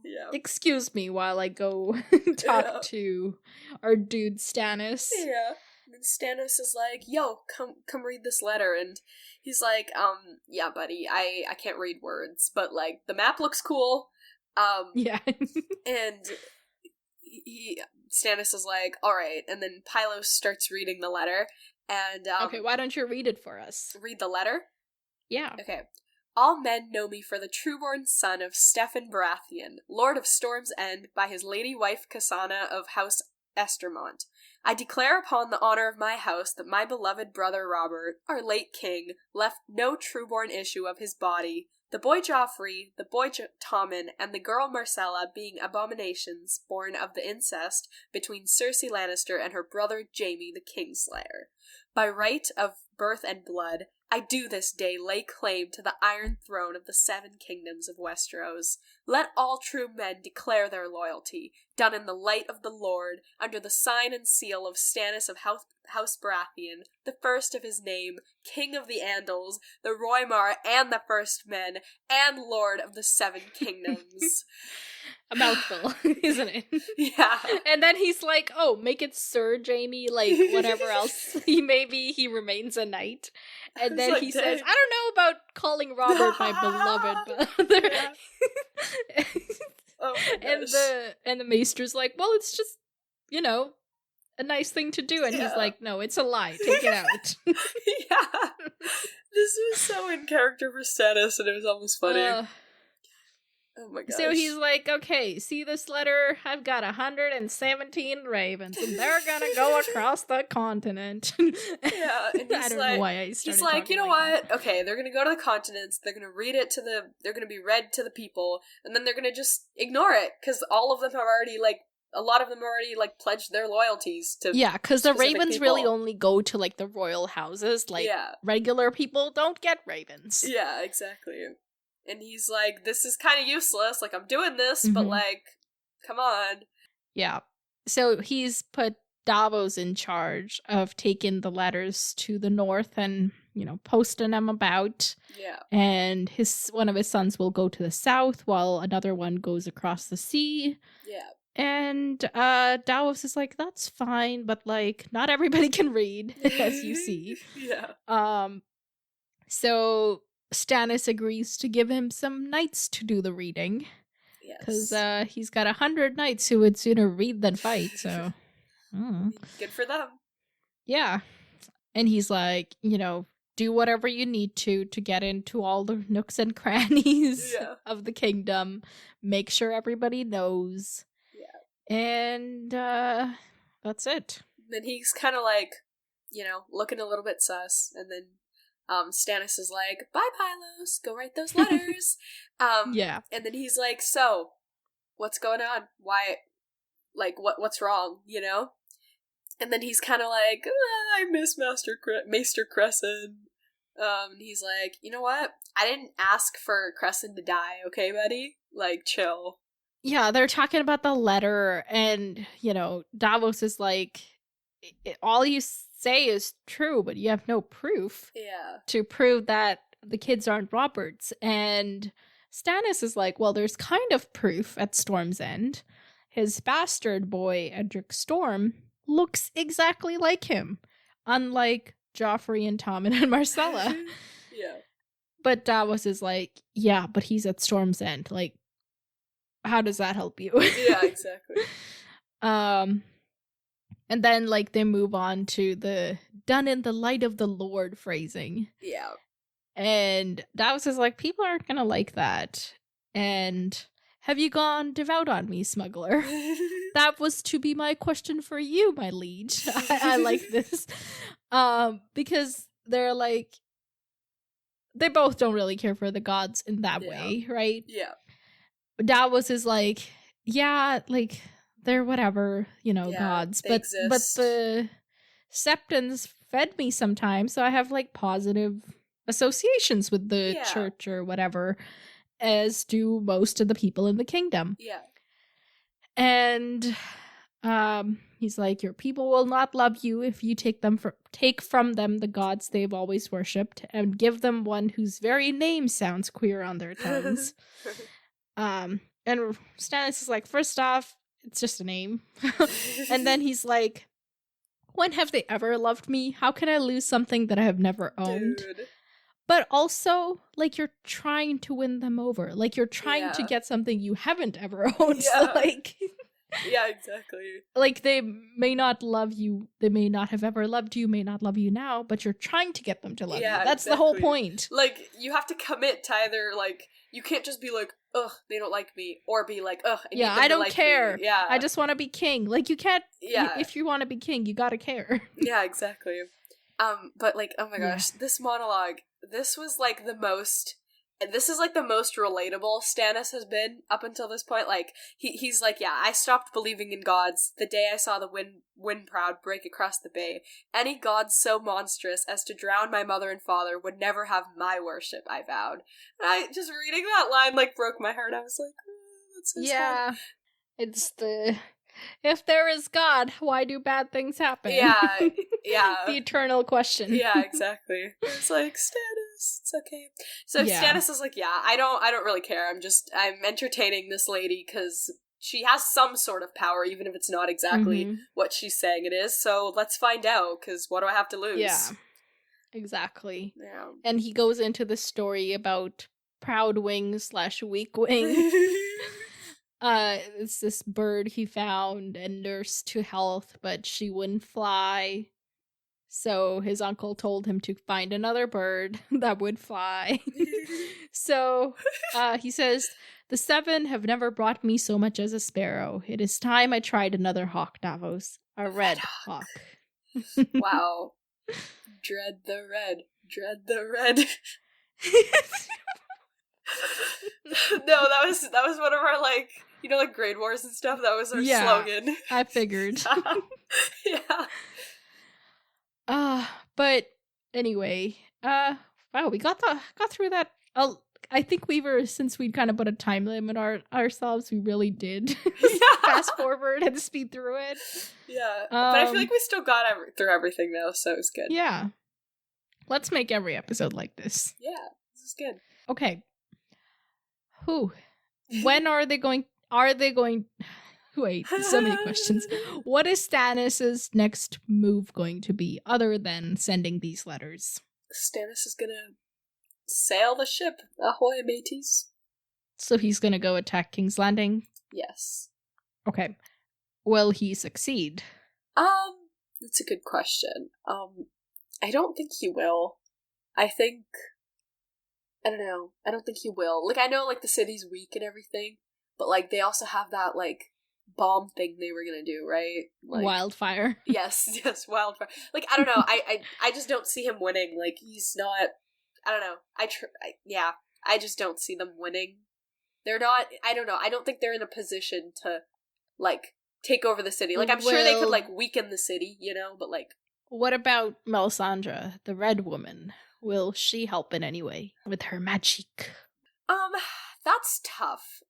yeah. Excuse me while I go talk to our dude Stannis. Yeah. And Stannis is like, yo, come read this letter. And he's like, yeah, buddy, I can't read words, but, like, the map looks cool. Yeah. And Stannis is like, alright. And then Pylos starts reading the letter. And, okay, why don't you read it for us? Read the letter? Yeah. Okay. All men know me for the trueborn son of Stephen Baratheon, Lord of Storm's End, by his lady wife Cassana of House Estermont. I declare upon the honor of my house that my beloved brother Robert, our late king, left no trueborn issue of his body, the boy Joffrey, the boy Tommen, and the girl Marcella being abominations born of the incest between Cersei Lannister and her brother Jaime the Kingslayer. By right of birth and blood, I do this day lay claim to the Iron Throne of the Seven Kingdoms of Westeros. Let all true men declare their loyalty, done in the light of the Lord, under the sign and seal of Stannis of House Baratheon, the first of his name, King of the Andals, the Roymar and the First Men, and Lord of the Seven Kingdoms. A mouthful, isn't it? Yeah. And then he's like, oh, make it Sir Jaime, like, whatever else. Maybe he remains a knight. And then he says, I don't know about calling Robert my beloved brother. Yeah. Oh and the maester's like, well, it's just, a nice thing to do. And he's like, no, it's a lie. Take it out. Yeah. This was so in character for Stannis, and it was almost funny. Oh my gosh. So he's like, okay, see this letter? I've got 117 ravens, and they're gonna go across the continent. Yeah, and he's I don't know why I started he's like, you know like what? Okay, they're gonna go to the continents, they're gonna read it they're gonna be read to the people, and then they're gonna just ignore it, because all of them have already, like, a lot of them already, like, pledged their loyalties to yeah, because the ravens people. really only go to, like, the royal houses. Like, regular people don't get ravens. Yeah, exactly. And he's like, this is kind of useless. Like, I'm doing this, but, like, come on. Yeah. So he's put Davos in charge of taking the letters to the north and, posting them about. Yeah. And one of his sons will go to the south while another one goes across the sea. Yeah. And Davos is like, that's fine, but, like, not everybody can read, as you see. Yeah. So Stannis agrees to give him some knights to do the reading. Yes. Because he's got 100 knights who would sooner read than fight, so... Good for them. Yeah. And he's like, do whatever you need to get into all the nooks and crannies of the kingdom. Make sure everybody knows. Yeah. And that's it. Then he's kind of like, looking a little bit sus, and then Stannis is like, bye, Pylos, go write those letters. Yeah. And then he's like, so, what's going on? Why, like, what's wrong, And then he's kind of like, I miss Maester Crescent. And he's like, you know what? I didn't ask for Crescent to die, okay, buddy? Like, chill. Yeah, they're talking about the letter, and, Davos is like, all you say is true, but you have no proof Yeah. to prove that the kids aren't Robert's. And Stannis is like, well, there's kind of proof at Storm's End. His bastard boy, Edric Storm, looks exactly like him, unlike Joffrey and Tommen and Marcella. Yeah. But Davos is like, yeah, but he's at Storm's End. Like, how does that help you? Yeah, exactly. And then, like, they move on to the done in the light of the Lord phrasing. Yeah. And Davos is like, people aren't gonna like that. And have you gone devout on me, smuggler? That was to be my question for you, my liege. I like this. Because they're like, they both don't really care for the gods in that way, right? Yeah. Davos is like, yeah, like, they're whatever, gods. But exist. the Septons fed me sometimes, so I have, like, positive associations with the church or whatever, as do most of the people in the kingdom. Yeah. And he's like, your people will not love you if you take from them the gods they've always worshipped and give them one whose very name sounds queer on their tongues. And Stannis is like, first off, it's just a name. And then he's like, when have they ever loved me? How can I lose something that I have never owned? Dude. But also, like, you're trying to win them over. Like, you're trying to get something you haven't ever owned. Yeah. So, like... Yeah, exactly. Like, they may not love you, they may not have ever loved you, may not love you now, but you're trying to get them to love you. That's the whole point. Like, you have to commit to either, like, you can't just be like, ugh, they don't like me, or be like, ugh, I don't like care. Me. Yeah. I just want to be king. Like, you can't, if you want to be king, you gotta care. Yeah, exactly. But, like, oh my gosh, this monologue, this was, like, this is, like, the most relatable Stannis has been up until this point. Like, he's like, yeah, I stopped believing in gods the day I saw the wind proud break across the bay. Any gods so monstrous as to drown my mother and father would never have my worship, I vowed. And I, just reading that line, like, broke my heart. I was like, oh, that's so sad. It's the... If there is God, why do bad things happen? Yeah. The eternal question. Yeah, exactly. It's like, Stannis, it's okay. So Stannis is like, yeah, I don't really care. I'm entertaining this lady because she has some sort of power, even if it's not exactly what she's saying it is. So let's find out, because what do I have to lose? Yeah, exactly. Yeah. And he goes into the story about proud wings / weak wing. It's this bird he found and nursed to health, but she wouldn't fly. So his uncle told him to find another bird that would fly. So he says, the 7 have never brought me so much as a sparrow. It is time I tried another hawk, Davos. A red hawk. Wow. Dread the red. Dread the red. No, that was one of our, like, like Grade Wars and stuff. That was our slogan. I figured. Yeah. But anyway, wow, we got through that. I think since we'd kind of put a time limit ourselves, we really did fast forward and speed through it. Yeah, but I feel like we still got through everything though, so it was good. Yeah. Let's make every episode like this. Yeah, this is good. Okay. When are they going... Wait, so many questions. What is Stannis' next move going to be, other than sending these letters? Stannis is gonna sail the ship. Ahoy, mateys. So he's gonna go attack King's Landing? Yes. Okay. Will he succeed? That's a good question. I don't think he will. I don't know. I don't think he will. Like, I know, like, the city's weak and everything, but, like, they also have that, like, bomb thing they were gonna do, right? Like, wildfire. Yes, wildfire. Like, I don't know. I just don't see him winning. Like, he's not... I don't know. I just don't see them winning. They're not... I don't know. I don't think they're in a position to, like, take over the city. Like, I'm sure they could, like, weaken the city, but, like... What about Melisandre, the Red Woman? Will she help in any way with her magic? That's tough.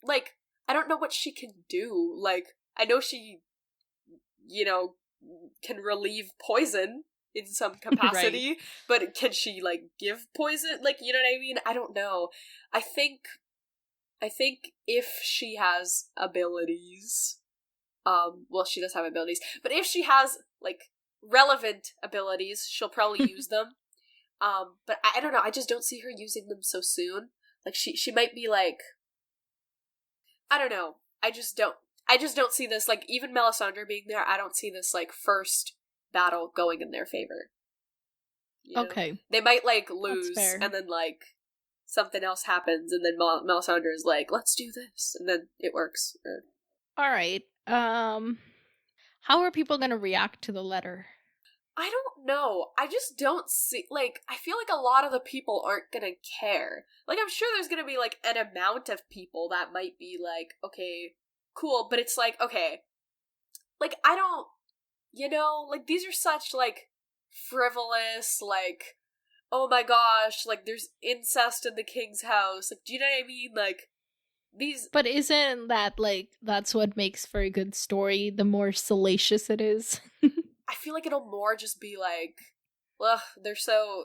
Like, I don't know what she can do. Like, I know she, you know, can relieve poison in some capacity, Right. but can she, like, give poison? Like, you know what I mean? I don't know. I think if she has abilities, well, she does have abilities, but if she has, like, relevant abilities, she'll probably use them. But I don't know, I just don't see her using them so soon. Like, she might be, like, I don't know, I just don't see this, like, even Melisandre being there, I don't see this, like, first battle going in their favor. You know? Okay. They might, like, lose, fair. and then, like, something else happens, and then Melisandre is like, let's do this, and then it works. All right. How are people going to react to the letter? I don't know. I just don't see, like, I feel like a lot of the people aren't gonna care. Like, I'm sure there's gonna be, like, an amount of people that might be like, okay, cool, but it's like, okay, like, I don't, like, these are such, like, frivolous, like, oh my gosh, like, there's incest in the king's house, like, do you know what I mean? Like, these... But isn't that, like, that's what makes for a good story, the more salacious it is? I feel like it'll more just be like, ugh, they're so,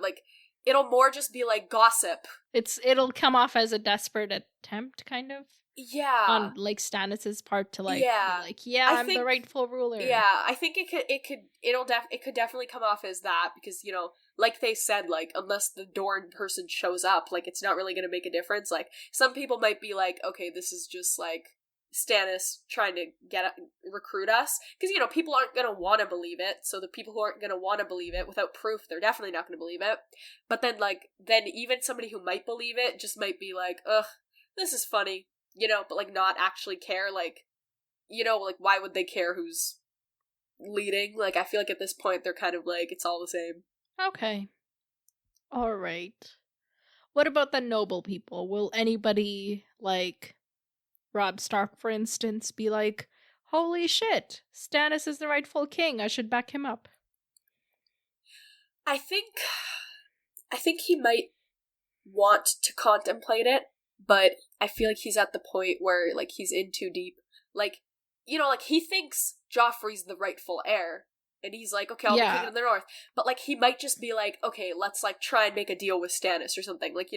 like, it'll more just be like gossip. It'll come off as a desperate attempt, kind of. Yeah. On, like, Stannis's part to, like, yeah. be like, yeah, I'm the rightful ruler. Yeah, I think it could definitely come off as that, because, like they said, like, unless the Dorne person shows up, like, it's not really gonna make a difference. Like, some people might be like, okay, this is just, like, Stannis trying to recruit us, because people aren't gonna want to believe it. So the people who aren't gonna want to believe it without proof, they're definitely not gonna believe it. But then even somebody who might believe it just might be like, ugh, this is funny, but, like, not actually care. Like, like, why would they care who's leading? Like, I feel like at this point they're kind of like, it's all the same. Okay. All right. What about the noble people? Will anybody, like, Robb Stark, for instance, be like, holy shit, Stannis is the rightful king, I should back him up? I think he might want to contemplate it, but I feel like he's at the point where, like, he's in too deep. Like, like, he thinks Joffrey's the rightful heir, and he's like, okay, I'll be king of the North. But, like, he might just be like, okay, let's, like, try and make a deal with Stannis or something, like,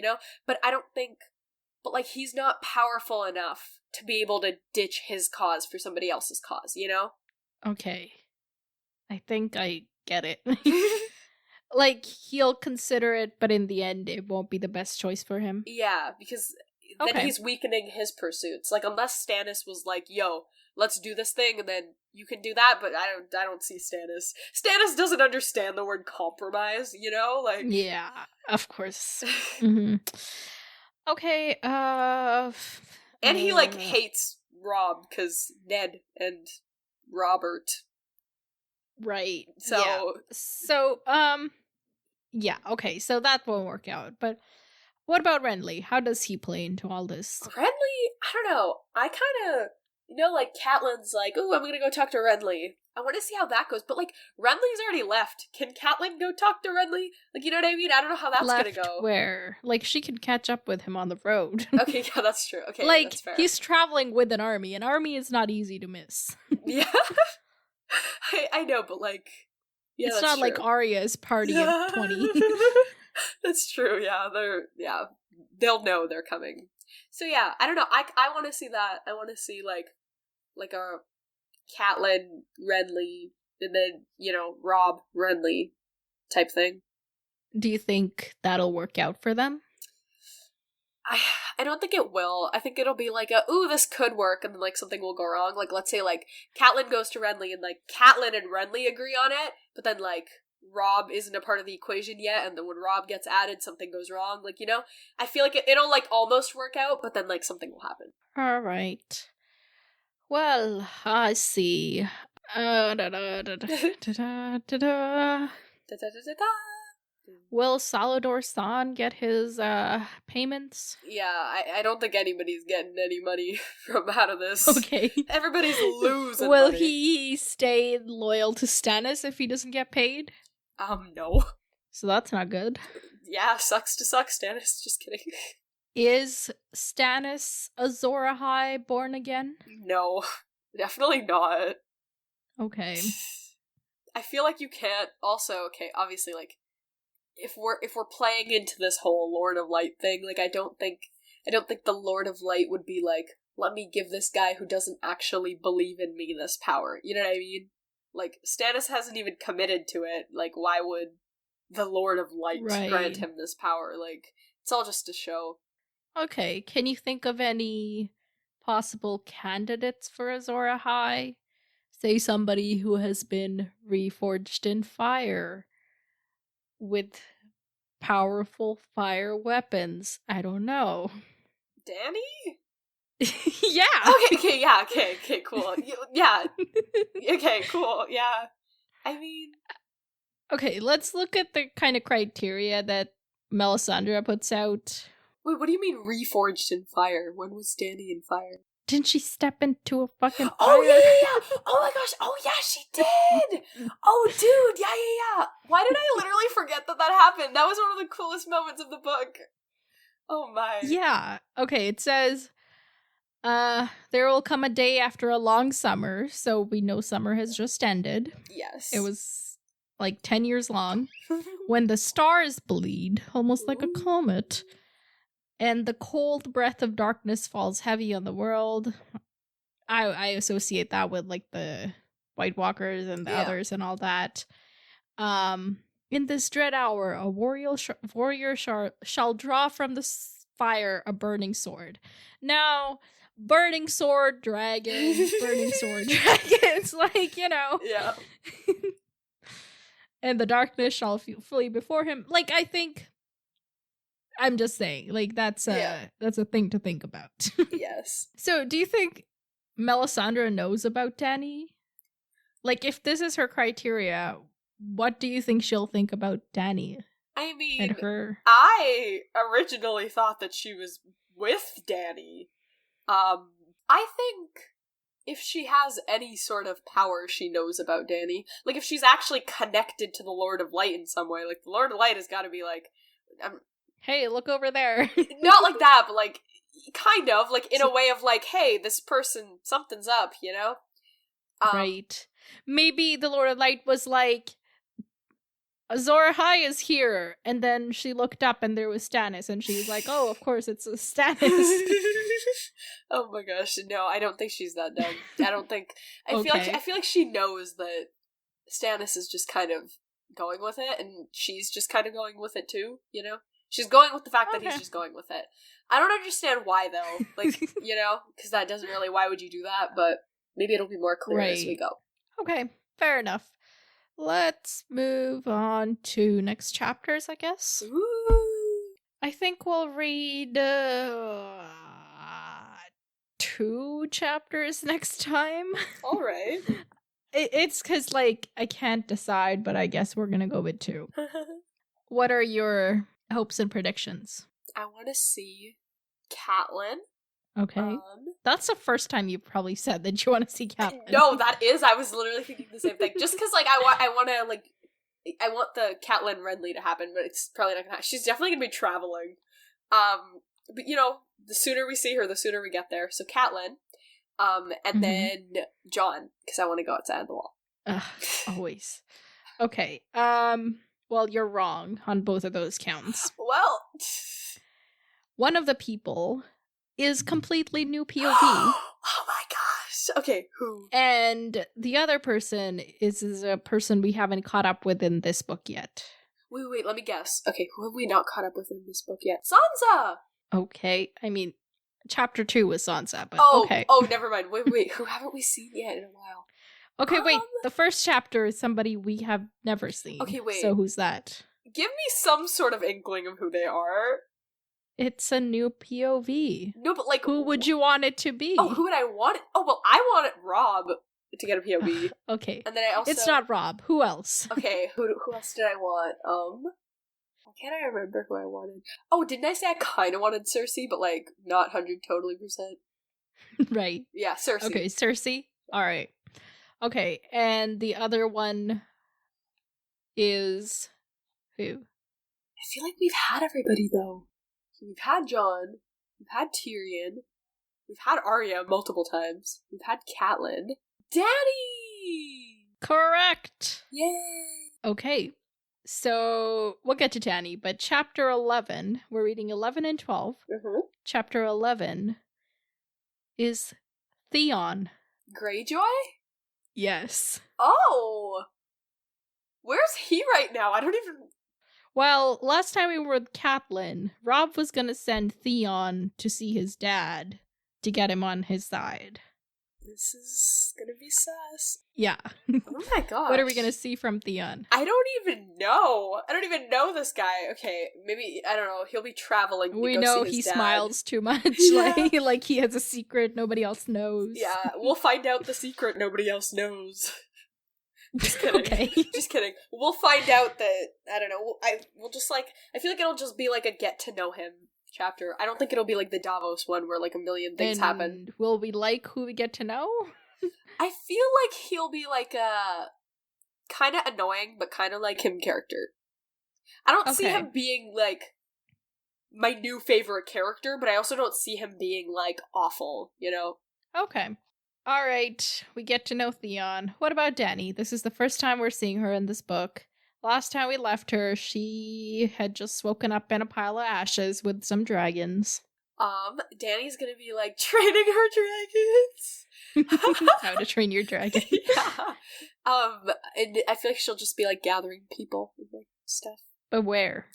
But I don't think... But, like, he's not powerful enough to be able to ditch his cause for somebody else's cause, Okay. I think I get it. Like, he'll consider it, but in the end, it won't be the best choice for him. Yeah, because then he's weakening his pursuits. Like, unless Stannis was like, yo, let's do this thing, and then you can do that, but I don't see Stannis. Stannis doesn't understand the word compromise, Like... Yeah, of course. Mm-hmm. Okay, And he, like, hates Robb, because Ned and Robert. Right. So... Yeah. So, yeah, okay, so that won't work out, but what about Renly? How does he play into all this? Renly, I don't know. I kind of, like, Catelyn's like, ooh, I'm gonna go talk to Renly. I want to see how that goes, but, like, Renly's already left. Can Catelyn go talk to Renly? Like, you know what I mean? I don't know how that's gonna go. Where? Like, she can catch up with him on the road. Okay, yeah, that's true. Okay, like, that's fair. He's traveling with an army. An army is not easy to miss. Yeah. I know, but, like... Yeah, it's not true. Like Arya's party of 20. That's true, yeah. They'll know they're coming. So yeah, I don't know. I want to see that. I want to see, like a Catelyn, Renly, and then, Robb, Renly type thing. Do you think that'll work out for them? I don't think it will. I think it'll be like ooh, this could work, and then, like, something will go wrong. Like, let's say, like, Catelyn goes to Renly, and, like, Catelyn and Renly agree on it, but then, like, Robb isn't a part of the equation yet, and then when Robb gets added, something goes wrong. Like, I feel like it'll, like, almost work out, but then, like, something will happen. All right. Well, I see. Will Salador San get his payments? Yeah, I don't think anybody's getting any money from out of this. Okay. Everybody's losing Will money. he stay loyal to Stannis if he doesn't get paid? No. So that's not good. Yeah, sucks to suck, Stannis. Just kidding. Is Stannis Azor Ahai born again? No, definitely not. Okay. I feel like you can't also, okay, obviously, like, if we're playing into this whole Lord of Light thing, like, I don't think the Lord of Light would be like, let me give this guy who doesn't actually believe in me this power. You know what I mean? Like, Stannis hasn't even committed to it. Like, why would the Lord of Light grant him this power? Like, it's all just a show. Okay, can you think of any possible candidates for Azor Ahai? Say somebody who has been reforged in fire with powerful fire weapons. I don't know. Dany? Yeah. Okay, cool. Yeah. Okay, cool. Yeah. I mean, okay, let's look at the kind of criteria that Melisandre puts out. wait, what do you mean reforged in fire? When was Dany in fire? Didn't she step into a fucking fire? Oh, yeah! Oh my gosh! Oh yeah, she did! Oh, dude! Yeah! Why did I literally forget that happened? That was one of the coolest moments of the book. Oh my. Yeah. Okay, it says, there will come a day after a long summer, so we know summer has just ended. Yes. It was like 10 years long. When the stars bleed, almost like a comet, and the cold breath of darkness falls heavy on the world. I associate that with like the White Walkers and the others and all that. In this dread hour, a warrior shall draw from the fire a burning sword. Now, burning sword dragons, burning sword dragons, like, you know. Yeah. And the darkness shall flee before him. Like, I think, I'm just saying, like, that's a thing to think about. Yes. So, do you think Melisandre knows about Dany? Like, if this is her criteria, what do you think she'll think about Dany? I mean, and her? I originally thought that she was with Dany. I think if she has any sort of power, she knows about Dany. Like, if she's actually connected to the Lord of Light in some way, like, the Lord of Light has got to be like, hey, look over there. Not like that, but like, kind of, like, in a way of like, hey, this person, something's up, you know? Right. Maybe the Lord of Light was like, Azor Ahai is here, and then she looked up and there was Stannis, and she was like, oh, of course it's Stannis. Oh my gosh, no, I don't think she's that dumb. I don't think, I feel like she knows that Stannis is just kind of going with it, and she's just kind of going with it too, you know? She's going with the fact that he's just going with it. I don't understand why, though. Like, you know? Because that doesn't really... Why would you do that? But maybe it'll be more clear as we go. Okay, fair enough. Let's move on to next chapters, I guess. Ooh. I think we'll read 2 chapters next time. All right. It's because, like, I can't decide, but I guess we're gonna go with 2. What are your hopes and predictions? I want to see Catelyn. Okay. That's the first time you probably said that you want to see Catelyn. No, that is. I was literally thinking the same thing. Just because, like, I want the Catelyn Renly to happen, but it's probably not gonna happen. She's definitely gonna be traveling. But you know, the sooner we see her, the sooner we get there. So Catelyn, and then Jon, because I want to go outside of the wall. Always. Okay. Well, you're wrong on both of those counts. Well, one of the people is completely new POV. Oh my gosh. Okay, who? And the other person is a person we haven't caught up with in this book yet. Wait, let me guess. Okay, who have we not caught up with in this book yet? Sansa! Okay, I mean, chapter 2 was Sansa, but okay. Oh, never mind. Wait, who haven't we seen yet in a while? Okay, wait, the first chapter is somebody we have never seen. Okay, wait. So who's that? Give me some sort of inkling of who they are. It's a new POV. No, but like... Who would you want it to be? Oh, who would I want it? Oh, well, I want it Rob to get a POV. Okay. And then I also... It's not Rob. Who else? Okay, who else did I want? Can't I remember who I wanted? Oh, didn't I say I kind of wanted Cersei, but like, not 100% totally %? Right. Yeah, Cersei. Okay, Cersei? Alright. Okay, and the other one is... who? I feel like we've had everybody, though. We've had Jon. We've had Tyrion. We've had Arya multiple times. We've had Catelyn. Dany! Correct! Yay! Okay, so we'll get to Dany, but chapter 11, we're reading 11 and 12. Mm-hmm. Chapter 11 is Theon. Greyjoy? Yes. Oh! Where's he right now? I don't even... Well, last time we were with Catelyn, Rob was gonna send Theon to see his dad to get him on his side. This is gonna be sus. Yeah. Oh my gosh. What are we gonna see from Theon? I don't even know. I don't even know this guy. Okay, maybe, I don't know, he'll be traveling. We know he smiles too much. Yeah. like he has a secret nobody else knows. Yeah, we'll find out the secret nobody else knows. Just kidding. Okay. Just kidding. We'll find out that, I don't know, we'll just like, I feel like it'll just be like a get to know him chapter. I don't think it'll be like the Davos one where like a million things happen. Will we like who we get to know? I feel like he'll be like a kind of annoying, but kind of like him character. I don't see him being like my new favorite character, but I also don't see him being like awful, you know? Okay. All right. We get to know Theon. What about Dany? This is the first time we're seeing her in this book. Last time we left her, she had just woken up in a pile of ashes with some dragons. Dany's gonna be like training her dragons. How to train your dragon. Yeah. And I feel like she'll just be like gathering people and like stuff. But where?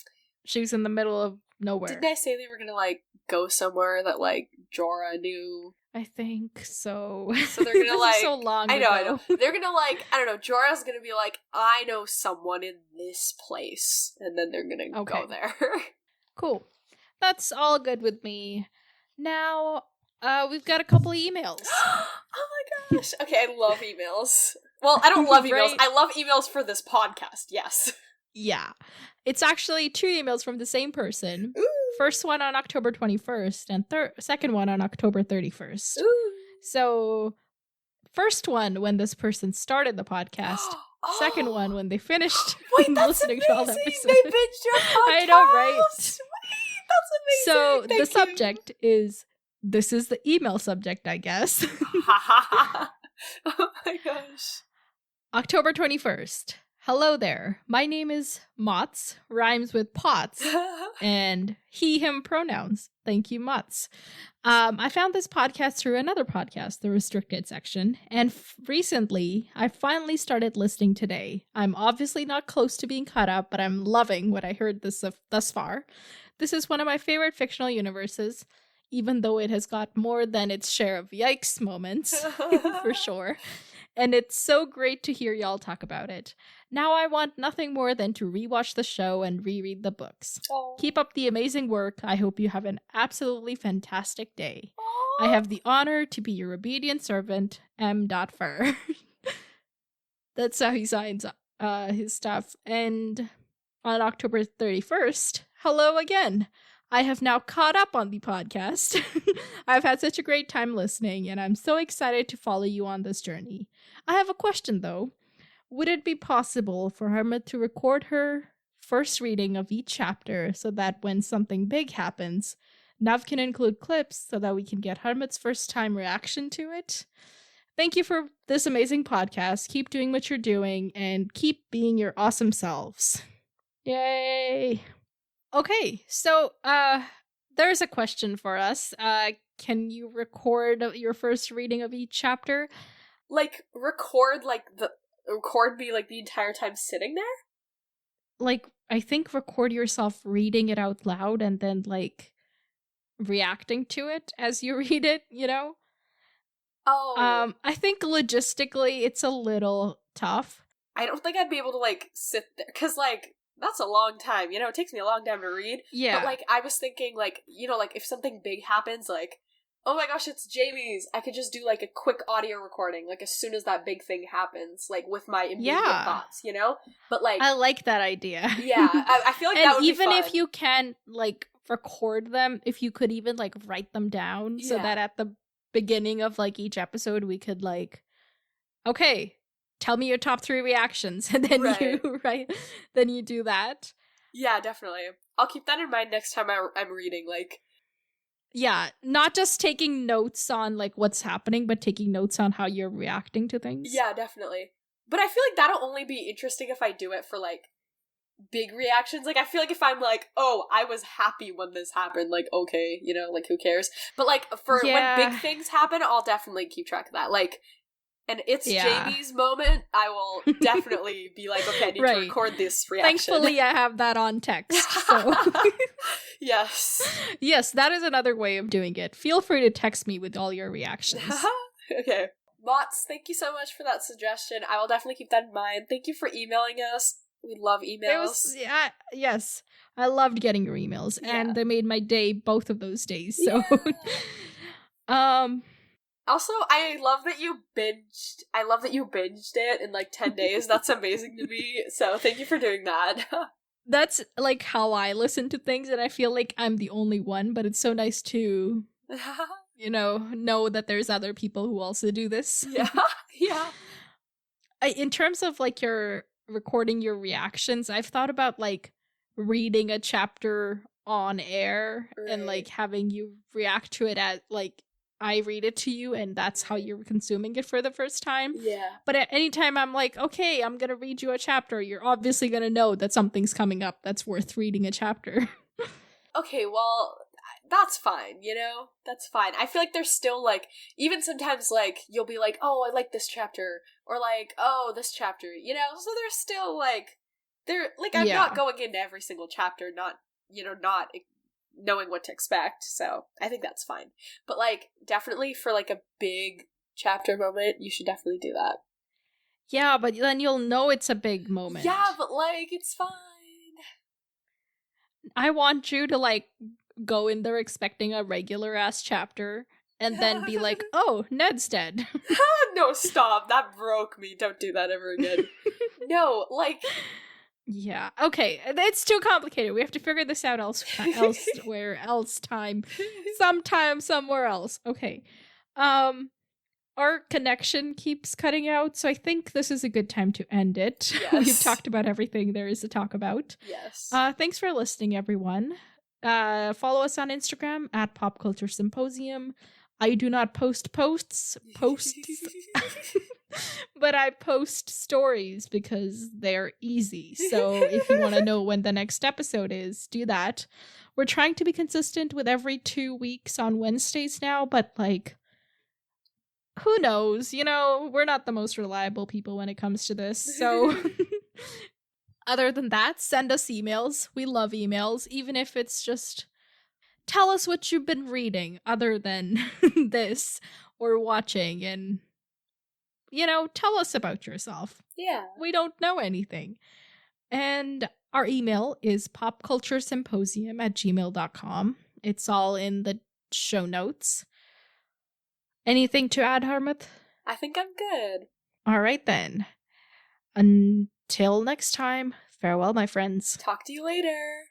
She was in the middle of nowhere. Didn't I say they were gonna like go somewhere that like Jorah knew? I think so. So they're gonna like so long I ago. know. They're gonna like, I don't know, Jorah's gonna be like, I know someone in this place, and then they're gonna go there. Cool. That's all good with me. Now, we've got a couple of emails. Oh my gosh. Okay, I love emails. Well, I don't love emails. Right? I love emails for this podcast, yes. Yeah. It's actually 2 emails from the same person. Ooh. First one on October 21st and second one on October 31st. Ooh. So, first one when this person started the podcast. Second one when they finished listening to all the episodes. They binged your podcast. I know, right? Sweet. That's amazing. So, Thank the subject is, this is the email subject, I guess. Oh my gosh. October 21st. Hello there. My name is Mots, rhymes with pots, and he, him pronouns. Thank you, Mots. I found this podcast through another podcast, the restricted section, and recently I finally started listening today. I'm obviously not close to being caught up, but I'm loving what I heard thus far. This is one of my favorite fictional universes, even though it has got more than its share of yikes moments, for sure. And it's so great to hear y'all talk about it. Now I want nothing more than to rewatch the show and reread the books. Aww. Keep up the amazing work. I hope you have an absolutely fantastic day. Aww. I have the honor to be your obedient servant, M.Fur. That's how he signs his stuff. And on October 31st, hello again. I have now caught up on the podcast. I've had such a great time listening, and I'm so excited to follow you on this journey. I have a question, though. Would it be possible for Hermit to record her first reading of each chapter so that when something big happens, Nav can include clips so that we can get Hermit's first time reaction to it? Thank you for this amazing podcast. Keep doing what you're doing, and keep being your awesome selves. Yay! Okay, so there's a question for us. Can you record your first reading of each chapter? Like, record me like the entire time sitting there? Like, I think record yourself reading it out loud and then, like, reacting to it as you read it, you know? Oh. I think logistically it's a little tough. I don't think I'd be able to, like, sit there, because, like, that's a long time, you know? It takes me a long time to read. Yeah. But, like, I was thinking, like, you know, like, if something big happens, like, oh my gosh, it's Jamie's, I could just do, like, a quick audio recording, like, as soon as that big thing happens, like, with my immediate thoughts, you know? But, like... I like that idea. Yeah, I feel like that would be fun. And even if you can, like, record them, if you could even, like, write them down so that at the beginning of, like, each episode we could, like, okay, tell me your top 3 reactions, and then then you do that. Yeah, definitely. I'll keep that in mind next time I'm reading, like, Yeah, not just taking notes on like what's happening, but taking notes on how you're reacting to things. Yeah, definitely. But I feel like that'll only be interesting if I do it for like big reactions. Like I feel like if I'm like, oh, I was happy when this happened, like okay, you know, like who cares? But like for when big things happen, I'll definitely keep track of that. Like, and it's Jamie's moment, I will definitely be like, okay, I need to record this reaction. Thankfully, I have that on text. So yes. Yes, that is another way of doing it. Feel free to text me with all your reactions. Okay. Mots, thank you so much for that suggestion. I will definitely keep that in mind. Thank you for emailing us. We love emails. Yes. I loved getting your emails, and they made my day both of those days. So Also, I love that you binged it in like 10 days. That's amazing to me. So thank you for doing that. That's like how I listen to things, and I feel like I'm the only one, but it's so nice to know that there's other people who also do this. Yeah. In terms of like your recording your reactions, I've thought about like reading a chapter on air and like having you react to it at like I read it to you, and that's how you're consuming it for the first time. Yeah. But at any time I'm like, okay, I'm gonna read you a chapter, you're obviously gonna know that something's coming up that's worth reading a chapter. Okay, well, that's fine, That's fine. I feel like there's still, like, even sometimes, like, you'll be like, oh, I like this chapter, or like, oh, this chapter, So there's still, like, I'm not going into every single chapter, not knowing what to expect, so I think that's fine. But, like, definitely for, like, a big chapter moment, you should definitely do that. Yeah, but then you'll know it's a big moment. Yeah, but, like, it's fine. I want you to, like, go in there expecting a regular-ass chapter, and then be like, oh, Ned's dead. No, stop. That broke me. Don't do that ever again. No, like... Yeah, okay. It's too complicated. We have to figure this out elsewhere, sometime, somewhere else. Okay. Our connection keeps cutting out, so I think this is a good time to end it. Yes. We've talked about everything there is to talk about. Yes. Thanks for listening, everyone. Follow us on Instagram at Pop Culture Symposium. I do not post posts, but I post stories because they're easy. So if you want to know when the next episode is, do that. We're trying to be consistent with every 2 weeks on Wednesdays now, but like, who knows? We're not the most reliable people when it comes to this. So other than that, send us emails. We love emails, even if it's just tell us what you've been reading other than this or watching, and tell us about yourself. Yeah. We don't know anything. And our email is popculturesymposium@gmail.com. It's all in the show notes. Anything to add, Harmouth? I think I'm good. All right, then. Until next time, farewell, my friends. Talk to you later.